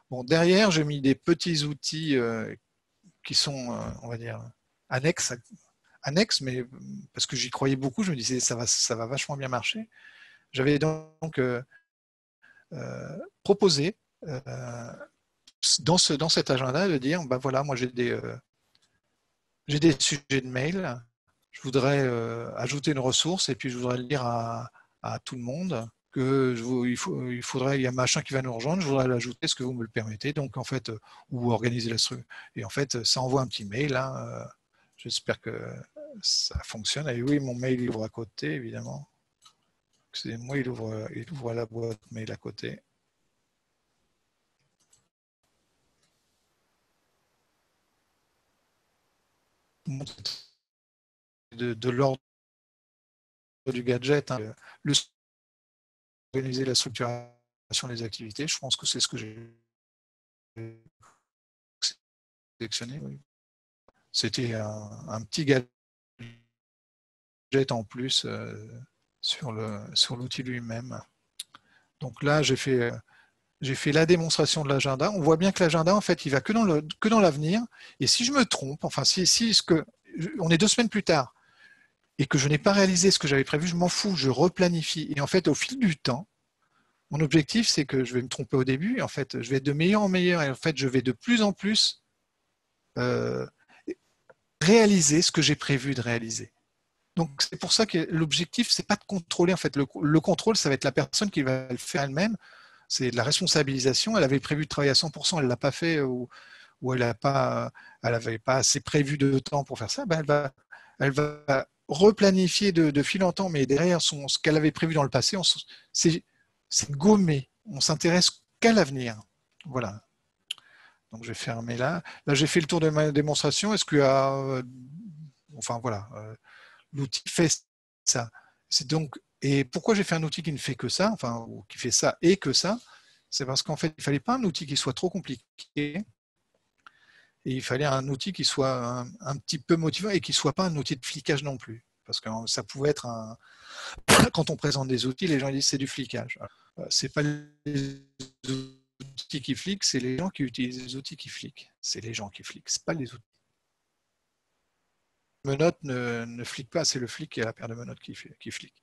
Bon, derrière, j'ai mis des petits outils qui sont, on va dire, annexes, mais parce que j'y croyais beaucoup, je me disais ça va vachement bien marcher. J'avais donc proposé dans cet agenda de dire ben voilà, moi j'ai des sujets de mail, je voudrais ajouter une ressource et puis je voudrais le dire à tout le monde que il y a machin qui va nous rejoindre, je voudrais l'ajouter, est-ce que vous me le permettez? Donc en fait, ou organiser la structure. Et en fait, ça envoie un petit mail. Hein, j'espère que ça fonctionne. Et oui, mon mail il ouvre à côté, évidemment. Excusez-moi, il ouvre la boîte mail à côté. De l'ordre du gadget, hein, organiser la structuration des activités, je pense que c'est ce que j'ai sélectionné. Oui. C'était un petit gadget en plus sur l'outil lui-même. Donc là, j'ai fait la démonstration de l'agenda. On voit bien que l'agenda, en fait, il va que dans l'avenir. Et si je me trompe, enfin, on est 2 semaines plus tard et que je n'ai pas réalisé ce que j'avais prévu, je m'en fous, je replanifie. Et en fait, au fil du temps, mon objectif, c'est que je vais me tromper au début. Et en fait, je vais être de meilleur en meilleur. Et en fait, je vais de plus en plus réaliser ce que j'ai prévu de réaliser. Donc, c'est pour ça que l'objectif, c'est pas de contrôler. En fait, le contrôle, ça va être la personne qui va le faire elle-même. C'est de la responsabilisation. Elle avait prévu de travailler à 100%, elle ne l'a pas fait. Ou ou elle n'avait pas assez prévu de temps pour faire ça, ben elle va replanifier de fil en temps, mais derrière ce qu'elle avait prévu dans le passé, c'est gommé. On s'intéresse qu'à l'avenir. Voilà. Donc je vais fermer là. Là, j'ai fait le tour de ma démonstration. Est-ce qu'il y a... enfin voilà, l'outil fait ça. C'est donc... Et pourquoi j'ai fait un outil qui ne fait que ça, enfin, ou qui fait ça et que ça? C'est parce qu'en fait, il ne fallait pas un outil qui soit trop compliqué. Et il fallait un outil qui soit un petit peu motivant et qui ne soit pas un outil de flicage non plus. Parce que ça pouvait être un... Quand on présente des outils, les gens disent c'est du flicage. C'est pas les outils qui fliquent, c'est les gens qui utilisent les outils qui fliquent. C'est les gens qui fliquent, c'est pas les outils. Menottes ne flique pas, c'est le flic qui a la paire de menottes qui flique.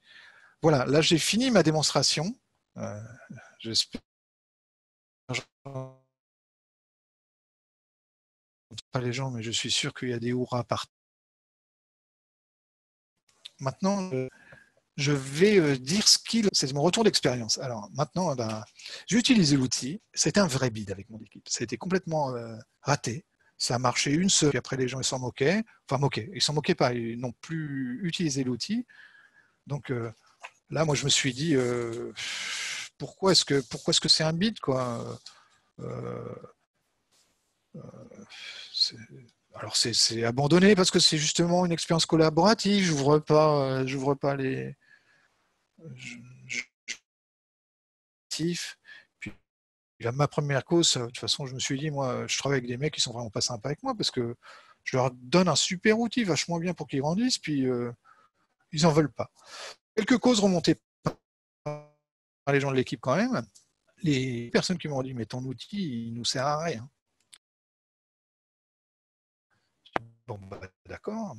Voilà, là j'ai fini ma démonstration. J'espère pas les gens, mais je suis sûr qu'il y a des hurrahs partout. Maintenant, je vais dire c'est mon retour d'expérience. Alors maintenant, j'ai utilisé l'outil. C'était un vrai bide avec mon équipe. Ça a été complètement raté. Ça a marché une seule, puis après les gens ils s'en moquaient. Enfin moquaient, ils s'en moquaient pas, ils n'ont plus utilisé l'outil. Donc là, moi je me suis dit, pourquoi est-ce que c'est un bide, quoi? Alors c'est abandonné parce que c'est justement une expérience collaborative. J'ouvre pas les puis ma première cause, de toute façon, je me suis dit, moi, je travaille avec des mecs qui sont vraiment pas sympas avec moi parce que je leur donne un super outil vachement bien pour qu'ils grandissent, puis ils en veulent pas. Quelques causes remontées par les gens de l'équipe quand même. Les personnes qui m'ont dit, mais ton outil, il nous sert à rien. Bon, d'accord.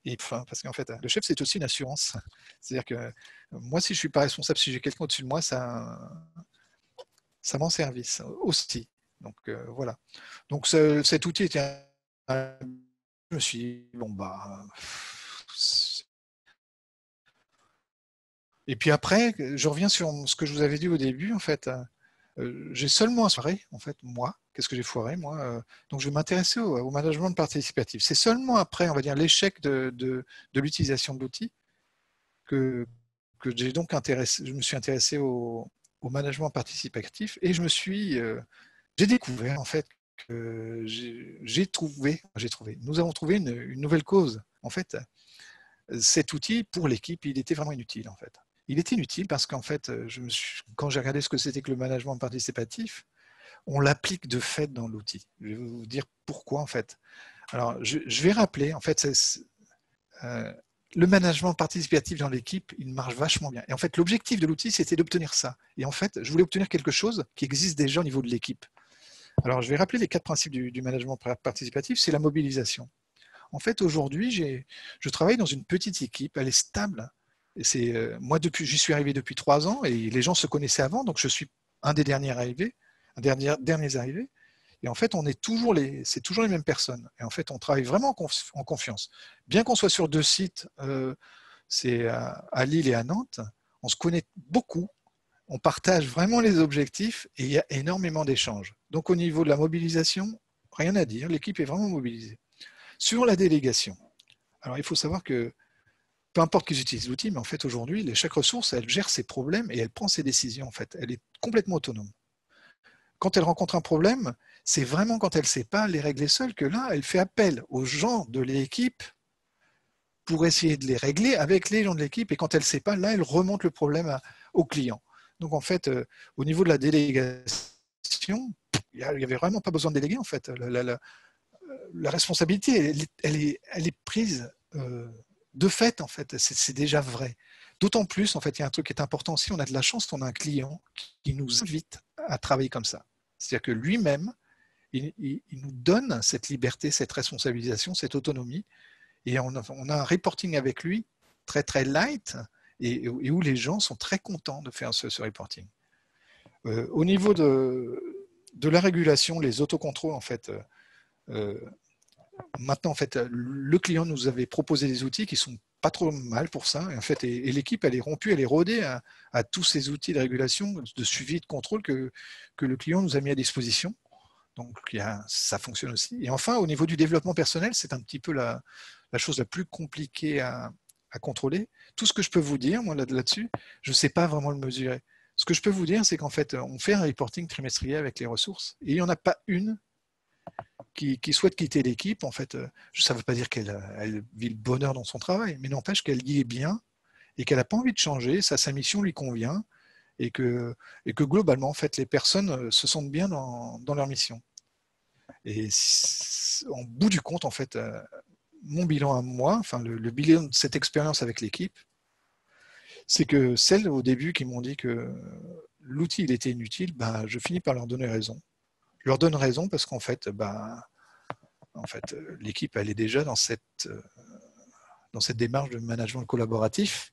Et enfin, parce qu'en fait, le chef, c'est aussi une assurance. C'est-à-dire que moi, si je ne suis pas responsable, si j'ai quelqu'un au-dessus de moi, ça m'en service aussi. Donc voilà. Donc cet outil était je me suis dit, bon et puis après, je reviens sur ce que je vous avais dit au début, en fait. J'ai seulement foiré, en fait, moi. Qu'est-ce que j'ai foiré, moi? Donc, je vais m'intéresser au management participatif. C'est seulement après, on va dire, l'échec de l'utilisation de l'outil que j'ai donc je me suis intéressé au management participatif et j'ai découvert, en fait, que nous avons trouvé une nouvelle cause. En fait, cet outil, pour l'équipe, il était vraiment inutile, en fait. Il était inutile parce qu'en fait, quand j'ai regardé ce que c'était que le management participatif, on l'applique de fait dans l'outil. Je vais vous dire pourquoi en fait. Alors, je vais rappeler, en fait, le management participatif dans l'équipe, il marche vachement bien. Et en fait, l'objectif de l'outil, c'était d'obtenir ça. Et en fait, je voulais obtenir quelque chose qui existe déjà au niveau de l'équipe. Alors, je vais rappeler les 4 principes du management participatif, c'est la mobilisation. En fait, aujourd'hui, je travaille dans une petite équipe, elle est stable. Moi, j'y suis arrivé depuis 3 ans et les gens se connaissaient avant, donc je suis un des derniers arrivés, derniers arrivés. Et en fait, c'est toujours les mêmes personnes. Et en fait, on travaille vraiment en confiance. Bien qu'on soit sur 2 sites, c'est à Lille et à Nantes, on se connaît beaucoup, on partage vraiment les objectifs et il y a énormément d'échanges. Donc, au niveau de la mobilisation, rien à dire, l'équipe est vraiment mobilisée. Sur la délégation, alors il faut savoir que peu importe qu'ils utilisent l'outil, mais en fait aujourd'hui, chaque ressource, elle gère ses problèmes et elle prend ses décisions. En fait, elle est complètement autonome. Quand elle rencontre un problème, c'est vraiment quand elle ne sait pas les régler seule que là, elle fait appel aux gens de l'équipe pour essayer de les régler avec les gens de l'équipe. Et quand elle ne sait pas, là, elle remonte le problème au client. Donc en fait, au niveau de la délégation, il n'y avait vraiment pas besoin de déléguer en fait. La responsabilité, elle est prise de fait, en fait. C'est déjà vrai. D'autant plus, en fait, il y a un truc qui est important aussi, on a de la chance, on a un client qui nous invite à travailler comme ça. C'est-à-dire que lui-même, il nous donne cette liberté, cette responsabilisation, cette autonomie, et on a un reporting avec lui très, très light, et où les gens sont très contents de faire ce reporting. Au niveau de la régulation, les autocontrôles, en fait, maintenant, en fait, le client nous avait proposé des outils qui sont pas trop mal pour ça. Et en fait, et l'équipe, elle est rompue, elle est rodée à tous ces outils de régulation, de suivi, de contrôle que le client nous a mis à disposition. Donc, ça fonctionne aussi. Et enfin, au niveau du développement personnel, c'est un petit peu la chose la plus compliquée à contrôler. Tout ce que je peux vous dire, moi, là-dessus, je ne sais pas vraiment le mesurer. Ce que je peux vous dire, c'est qu'en fait, on fait un reporting trimestriel avec les ressources et il n'y en a pas une qui souhaite quitter l'équipe. En fait, ça ne veut pas dire qu'elle vit le bonheur dans son travail, mais n'empêche qu'elle y est bien et qu'elle n'a pas envie de changer, sa mission lui convient et que globalement, en fait, les personnes se sentent bien dans leur mission. Et en bout du compte, en fait, mon bilan à moi, enfin le bilan de cette expérience avec l'équipe, c'est que celles au début qui m'ont dit que l'outil il était inutile, je finis par leur donner raison. Je leur donne raison parce qu'en fait, l'équipe elle est déjà dans cette démarche de management collaboratif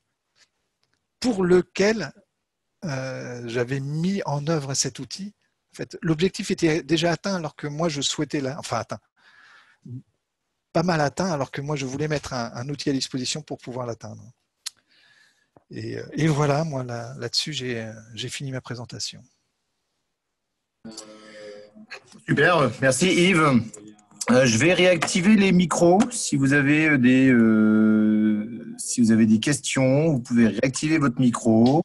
pour lequel j'avais mis en œuvre cet outil. En fait, l'objectif était déjà atteint alors que moi je souhaitais pas mal atteint alors que moi je voulais mettre un outil à disposition pour pouvoir l'atteindre. Et voilà, moi là-dessus j'ai fini ma présentation. Super, merci Yves. Je vais réactiver les micros. Si vous avez des questions, vous pouvez réactiver votre micro.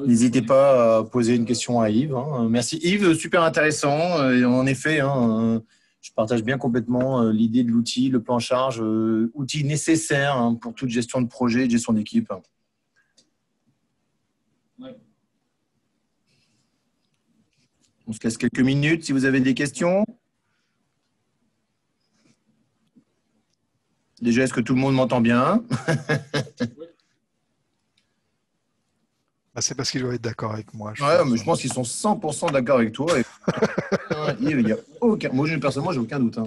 N'hésitez pas à poser une question à Yves. Merci Yves, super intéressant. Et en effet, je partage bien complètement l'idée de l'outil, le plan charge, outil nécessaire pour toute gestion de projet et gestion d'équipe. On se laisse quelques minutes si vous avez des questions. Déjà, est-ce que tout le monde m'entend bien? C'est parce qu'ils doivent être d'accord avec moi. Mais je pense qu'ils sont 100% d'accord avec toi. Yves, il y a aucun... Moi, personnellement, j'ai aucun doute.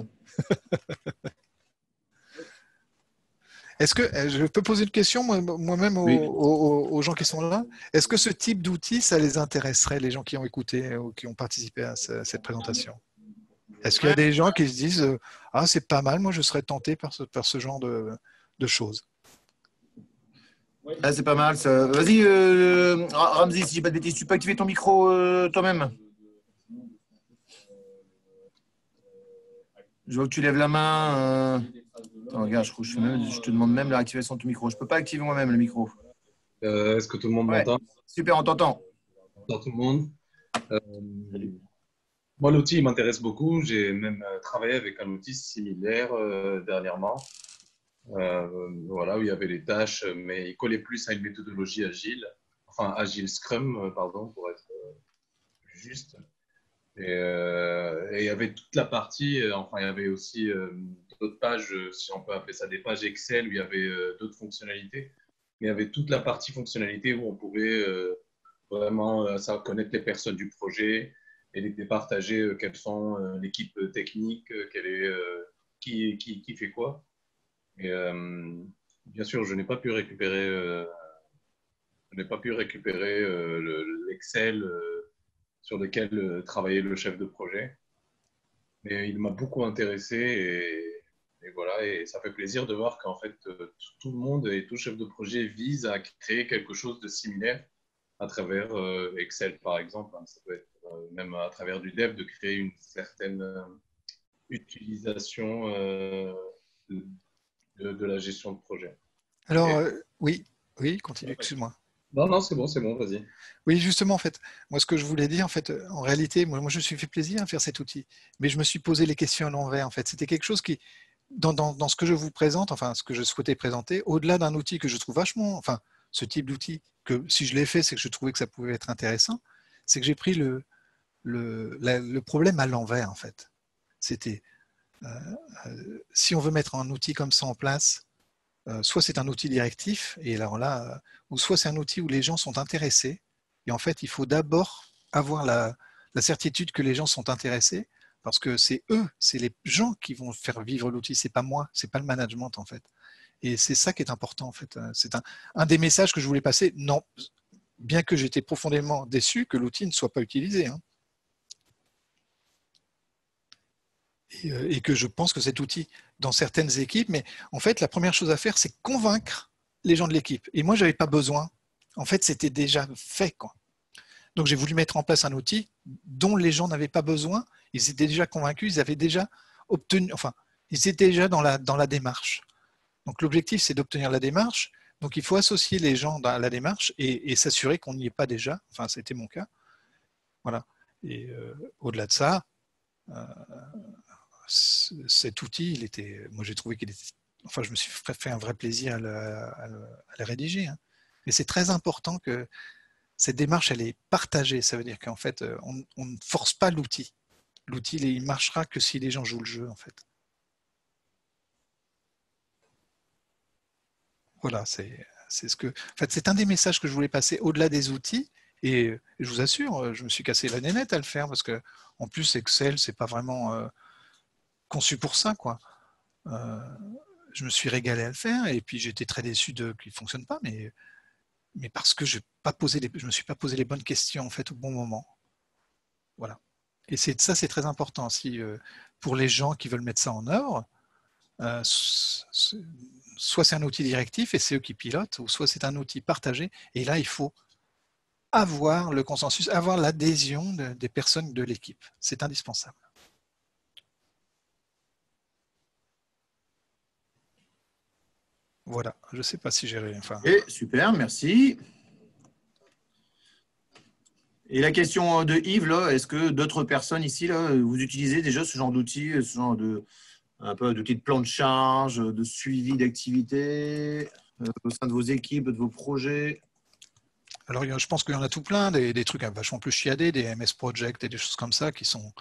Est-ce que je peux poser une question moi-même aux gens qui sont là? Est-ce que ce type d'outil, ça les intéresserait, les gens qui ont écouté ou qui ont participé à cette présentation? Est-ce qu'il y a des gens qui se disent « Ah, c'est pas mal, moi je serais tenté par ce genre de choses ». C'est pas mal. Ça. Vas-y, Ramzi, si je dis pas de bêtises, tu peux activer ton micro toi-même? Je vois que tu lèves la main. Attends, regarde, je te demande même la réactivation de ton micro. Je ne peux pas activer moi-même le micro. Est-ce que tout le monde m'entend? Super, on t'entend. Bonjour tout le monde. Moi, l'outil m'intéresse beaucoup. J'ai même travaillé avec un outil similaire dernièrement. Où il y avait les tâches, mais il collait plus à une méthodologie agile, enfin Agile Scrum, pardon, pour être plus juste. Et il y avait toute la partie, il y avait aussi d'autres pages, si on peut appeler ça des pages Excel, où il y avait d'autres fonctionnalités. Mais il y avait toute la partie fonctionnalité où on pouvait vraiment connaître les personnes du projet et les départager quelles sont l'équipe technique, qui fait quoi. Et bien sûr, je n'ai pas pu récupérer l'Excel sur lequel travaillait le chef de projet. Mais il m'a beaucoup intéressé et voilà, et ça fait plaisir de voir qu'en fait, tout le monde et tout chef de projet vise à créer quelque chose de similaire à travers Excel, par exemple. Ça peut être même à travers du dev, de créer une certaine utilisation de la gestion de projet. Alors, oui, continue, excuse-moi. Non, c'est bon, vas-y. Oui, justement, en fait, moi, ce que je voulais dire, en fait, en réalité, moi, je me suis fait plaisir à faire cet outil, mais je me suis posé les questions à l'envers, en fait. C'était quelque chose qui, dans ce que je vous présente, enfin, ce que je souhaitais présenter, au-delà d'un outil que je trouve vachement, enfin, ce type d'outil, que si je l'ai fait, c'est que je trouvais que ça pouvait être intéressant, c'est que j'ai pris le problème à l'envers, en fait. C'était, si on veut mettre un outil comme ça en place, soit c'est un outil directif, et alors là, ou soit c'est un outil où les gens sont intéressés, et en fait, il faut d'abord avoir la certitude que les gens sont intéressés, parce que c'est eux, c'est les gens qui vont faire vivre l'outil, c'est pas moi, c'est pas le management en fait. Et c'est ça qui est important en fait. C'est un des messages que je voulais passer, non, bien que j'étais profondément déçu que l'outil ne soit pas utilisé. Hein. Et que je pense que cet outil, dans certaines équipes, mais en fait, la première chose à faire, c'est convaincre les gens de l'équipe. Et moi, je n'avais pas besoin. En fait, c'était déjà fait, quoi. Donc, j'ai voulu mettre en place un outil dont les gens n'avaient pas besoin. Ils étaient déjà convaincus, ils avaient déjà obtenu, enfin, ils étaient déjà dans la démarche. Donc, l'objectif, c'est d'obtenir la démarche. Donc, il faut associer les gens à la démarche et s'assurer qu'on n'y est pas déjà. Enfin, c'était mon cas. Voilà. Et au-delà de ça, cet outil, moi, j'ai trouvé qu'il était. Enfin, je me suis fait un vrai plaisir à le rédiger. Hein. Mais c'est très important que cette démarche, elle est partagée. Ça veut dire qu'en fait, on ne force pas l'outil. L'outil, il marchera que si les gens jouent le jeu, en fait. Voilà, c'est ce que. En fait, c'est un des messages que je voulais passer au-delà des outils. Et je vous assure, je me suis cassé la nénette à le faire parce que, en plus, Excel, c'est pas vraiment conçu pour ça, quoi. Je me suis régalé à le faire et puis j'étais très déçu qu'il ne fonctionne pas, mais parce que je ne me suis pas posé les bonnes questions en fait au bon moment. Voilà. Et ça, c'est très important aussi pour les gens qui veulent mettre ça en œuvre. Soit c'est un outil directif et c'est eux qui pilotent, ou soit c'est un outil partagé. Et là, il faut avoir le consensus, avoir l'adhésion des personnes de l'équipe. C'est indispensable. Voilà, je ne sais pas si j'ai... Enfin... Super, merci. Et la question de Yves, là, est-ce que d'autres personnes ici, là, vous utilisez déjà ce genre d'outils, ce genre un peu d'outils de plan de charge, de suivi d'activité au sein de vos équipes, de vos projets? Alors, je pense qu'il y en a tout plein, des trucs vachement plus chiadés, des MS Project et des choses comme ça qui sont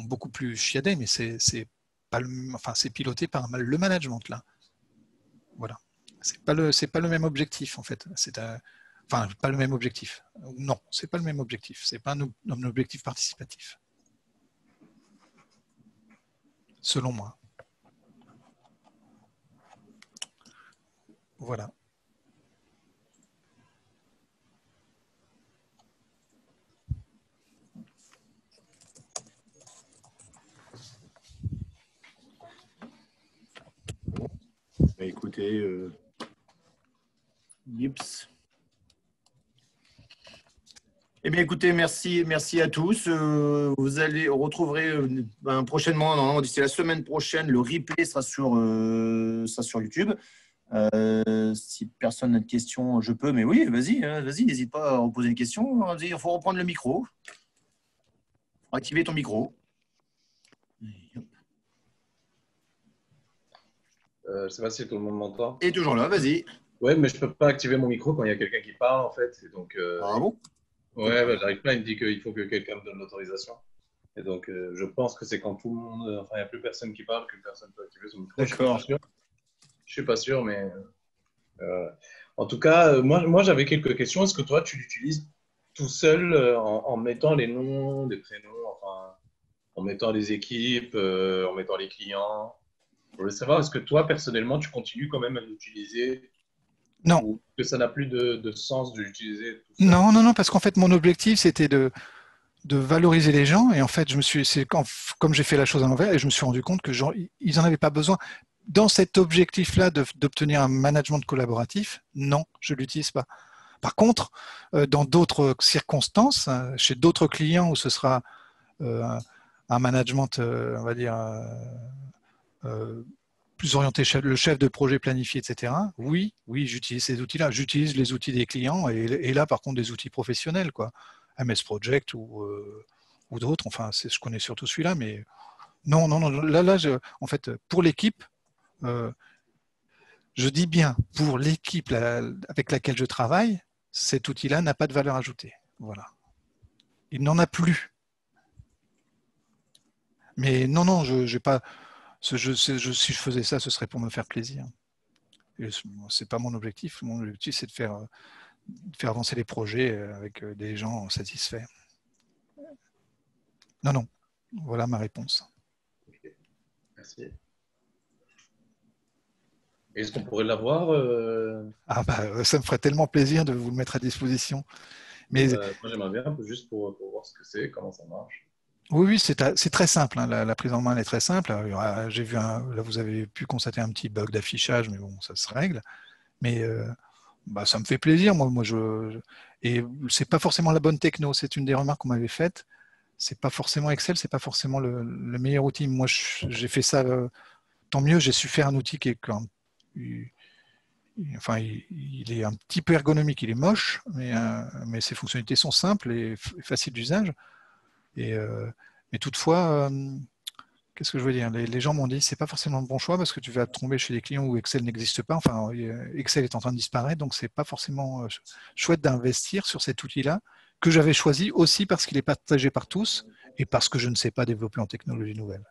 beaucoup plus chiadés, mais c'est piloté par le management, là. Voilà. C'est pas le même objectif, en fait. Enfin, pas le même objectif. Non, c'est pas le même objectif. C'est pas un objectif participatif. Selon moi. Voilà. Bah, écoutez, Gips. Eh bien, écoutez, merci à tous. Vous retrouverez prochainement, d'ici la semaine prochaine, le replay sera sur YouTube. Si personne n'a de questions, je peux, mais oui, vas-y, n'hésite pas à reposer une question. Il faut reprendre le micro. Il faut activer ton micro. Je ne sais pas si tout le monde m'entend. Et toujours là, vas-y. Oui, mais je ne peux pas activer mon micro quand il y a quelqu'un qui parle, en fait. Et donc, ah bon? Ouais, j'arrive pas, il me dit qu'il faut que quelqu'un me donne l'autorisation. Et donc, je pense que c'est quand tout le monde, enfin, il n'y a plus personne qui parle que personne peut activer son micro. D'accord. Je ne suis pas sûr, mais en tout cas, moi j'avais quelques questions. Est-ce que toi, tu l'utilises tout seul en mettant les noms, des prénoms, enfin, en mettant les équipes, en mettant les clients? Je voulais savoir, est-ce que toi, personnellement, tu continues quand même à l'utiliser? Non. Ou que ça n'a plus de sens de l'utiliser? Non, parce qu'en fait, mon objectif, c'était de valoriser les gens. Et en fait, comme j'ai fait la chose à l'envers, et je me suis rendu compte que ils n'en avaient pas besoin. Dans cet objectif-là d'obtenir un management collaboratif, non, je ne l'utilise pas. Par contre, dans d'autres circonstances, chez d'autres clients où ce sera un management, on va dire, plus orienté le chef de projet planifié, etc. Oui, j'utilise ces outils-là. J'utilise les outils des clients et là, par contre, des outils professionnels, quoi. MS Project ou d'autres. Enfin, je connais surtout celui-là, mais non. Là, en fait, pour l'équipe, je dis bien pour l'équipe avec laquelle je travaille, cet outil-là n'a pas de valeur ajoutée. Voilà. Il n'en a plus. Mais non, je n'ai pas. Si je faisais ça, ce serait pour me faire plaisir. Ce n'est pas mon objectif. Mon objectif, c'est de faire avancer les projets avec des gens satisfaits. Non. Voilà ma réponse. Okay. Merci. Est-ce qu'on pourrait l'avoir ça me ferait tellement plaisir de vous le mettre à disposition. Mais moi, j'aimerais bien, juste pour voir ce que c'est, comment ça marche. Oui, c'est très simple. Hein. La prise en main est très simple. J'ai vu là, vous avez pu constater un petit bug d'affichage, mais bon, ça se règle. Mais bah, ça me fait plaisir. Et c'est pas forcément la bonne techno. C'est une des remarques qu'on m'avait faites. C'est pas forcément Excel, c'est pas forcément le meilleur outil. Moi, j'ai fait ça. Tant mieux, j'ai su faire un outil qui est enfin, il est un petit peu ergonomique, il est moche, mais ses fonctionnalités sont simples et faciles d'usage. Mais toutefois, qu'est-ce que je veux dire? Les gens m'ont dit c'est pas forcément le bon choix parce que tu vas tomber chez des clients où Excel n'existe pas. Enfin, Excel est en train de disparaître, donc c'est pas forcément chouette d'investir sur cet outil-là que j'avais choisi aussi parce qu'il est partagé par tous et parce que je ne sais pas développer en technologie nouvelle.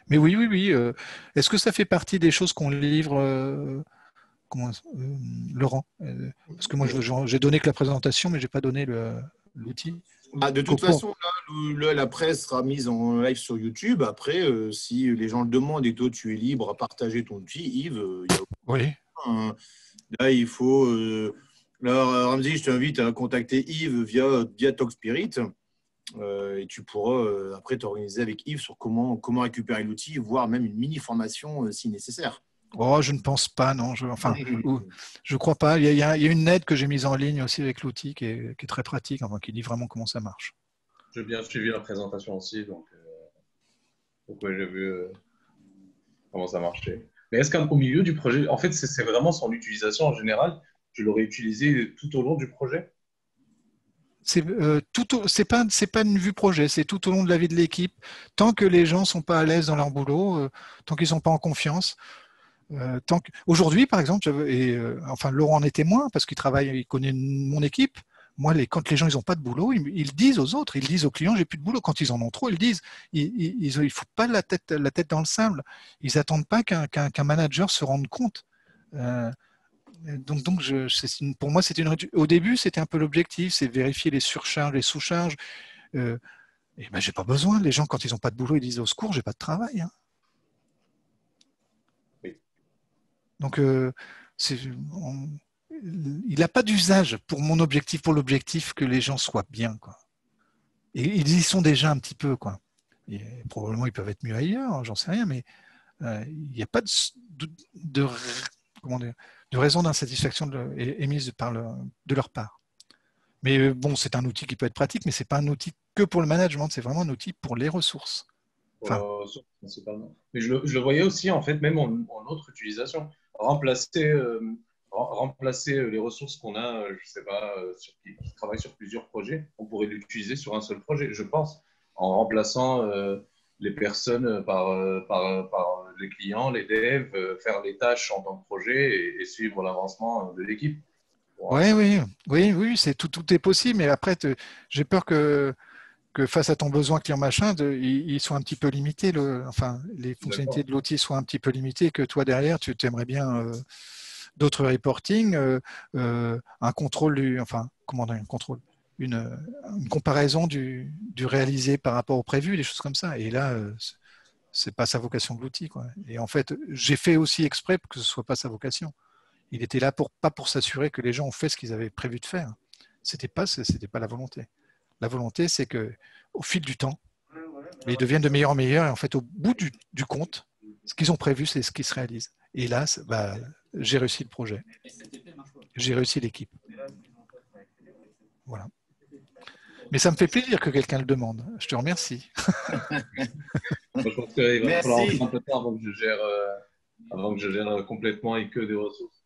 Mais oui. Est-ce que ça fait partie des choses qu'on livre, Laurent? Parce que moi, j'ai donné que la présentation, mais j'ai pas donné l'outil. De toute façon, là, la presse sera mise en live sur YouTube. Après, si les gens le demandent et que toi, tu es libre à partager ton outil, Yves, Oui. Là, il faut. Là, Ramzi, je t'invite à contacter Yves via TalkSpirit. Et tu pourras après t'organiser avec Yves sur comment récupérer l'outil, voire même une mini formation si nécessaire. Oh, je ne pense pas, non. Je crois pas. Il y a une aide que j'ai mise en ligne aussi avec l'outil qui est très pratique, enfin, qui dit vraiment comment ça marche. J'ai bien suivi la présentation aussi, donc ouais, j'ai vu comment ça marchait. Mais est-ce qu'au milieu du projet, en fait, c'est vraiment son utilisation en général, tu l'aurais utilisé tout au long du projet? C'est pas une vue projet, c'est tout au long de la vie de l'équipe. Tant que les gens sont pas à l'aise dans leur boulot, tant qu'ils sont pas en confiance. Aujourd'hui, par exemple, enfin Laurent en est témoin parce qu'il travaille, il connaît mon équipe. Moi, quand les gens ils ont pas de boulot, ils disent aux autres, ils disent aux clients, j'ai plus de boulot. Quand ils en ont trop, ils disent, il faut pas la tête dans le sable. Ils attendent pas qu'un manager se rende compte. Donc pour moi, au début, c'était un peu l'objectif, c'est vérifier les surcharges, les sous-charges. Et ben, j'ai pas besoin. Les gens, quand ils n'ont pas de boulot, ils disent au secours, j'ai pas de travail. Hein. Oui. Donc, il n'a pas d'usage pour mon objectif, pour l'objectif que les gens soient bien, quoi. Et ils y sont déjà un petit peu, quoi. Et probablement, ils peuvent être mieux ailleurs, j'en sais rien, mais il n'y a pas comment dire, de raison d'insatisfaction émise de leur part. Mais bon, c'est un outil qui peut être pratique, mais ce n'est pas un outil que pour le management, c'est vraiment un outil pour les ressources. Enfin, Principalement. Mais je le voyais aussi, en fait, même en autre utilisation. Remplacer, remplacer les ressources qu'on a, je sais pas, qui travaillent sur plusieurs projets, on pourrait l'utiliser sur un seul projet, je pense, en remplaçant les personnes par les clients, les devs, faire les tâches en tant que projet et suivre l'avancement de l'équipe. Oui, tout est possible, mais après, j'ai peur que face à ton besoin client machin, ils soient un petit peu limités, enfin, les fonctionnalités de l'outil soient un petit peu limitées, que toi derrière, tu aimerais bien d'autres reporting, un contrôle, enfin, comment dire, un contrôle, une comparaison du réalisé par rapport au prévu, des choses comme ça. Et là, c'est pas sa vocation de l'outil, quoi. Et en fait, j'ai fait aussi exprès pour que ce soit pas sa vocation. Il était là pas pour s'assurer que les gens ont fait ce qu'ils avaient prévu de faire. C'était pas la volonté. La volonté, c'est que au fil du temps, ils deviennent de meilleur en meilleur. Et en fait, au bout du compte, ce qu'ils ont prévu, c'est ce qui se réalise. Et là, j'ai réussi le projet. J'ai réussi l'équipe. Voilà. Mais ça me fait plaisir que quelqu'un le demande. Je te remercie. Je pense qu'il va falloir un peu de temps avant que je gère complètement et que des ressources.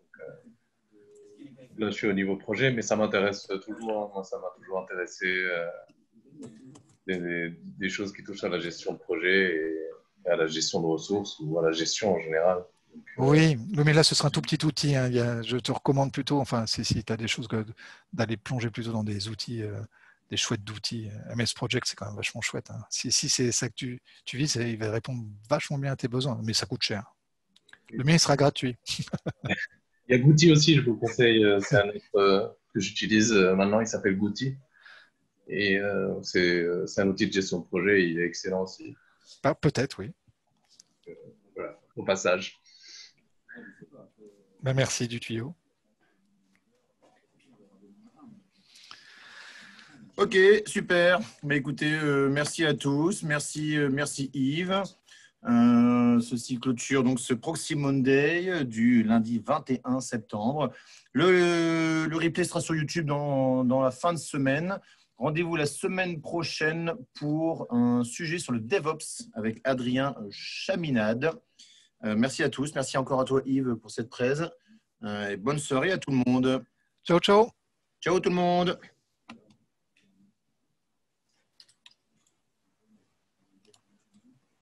Là, je suis au niveau projet, mais ça m'intéresse toujours. Moi, ça m'a toujours intéressé des choses qui touchent à la gestion de projet et à la gestion de ressources ou à la gestion en général. Donc, oui, mais là, ce sera un tout petit outil. Hein. Je te recommande plutôt, enfin, si tu as des choses, d'aller plonger plutôt dans des outils, des chouettes d'outils. MS Project, c'est quand même vachement chouette. Hein. Si c'est ça que tu vises, il va répondre vachement bien à tes besoins, mais ça coûte cher. Le mien, il sera gratuit. Il y a Gouti aussi, je vous conseille. C'est un autre que j'utilise maintenant, il s'appelle Gouti. Et c'est un outil de gestion de projet, il est excellent aussi. Peut-être, oui. Voilà, au passage. Merci du tuyau. Ok, super. Écoutez, merci à tous. Merci Yves. Ceci clôture donc ce Proxy Monday du lundi 21 septembre. Le replay sera sur YouTube dans la fin de semaine. Rendez-vous la semaine prochaine pour un sujet sur le DevOps avec Adrien Chaminade. Merci à tous. Merci encore à toi, Yves, pour cette presse. Et bonne soirée à tout le monde. Ciao, ciao. Ciao tout le monde.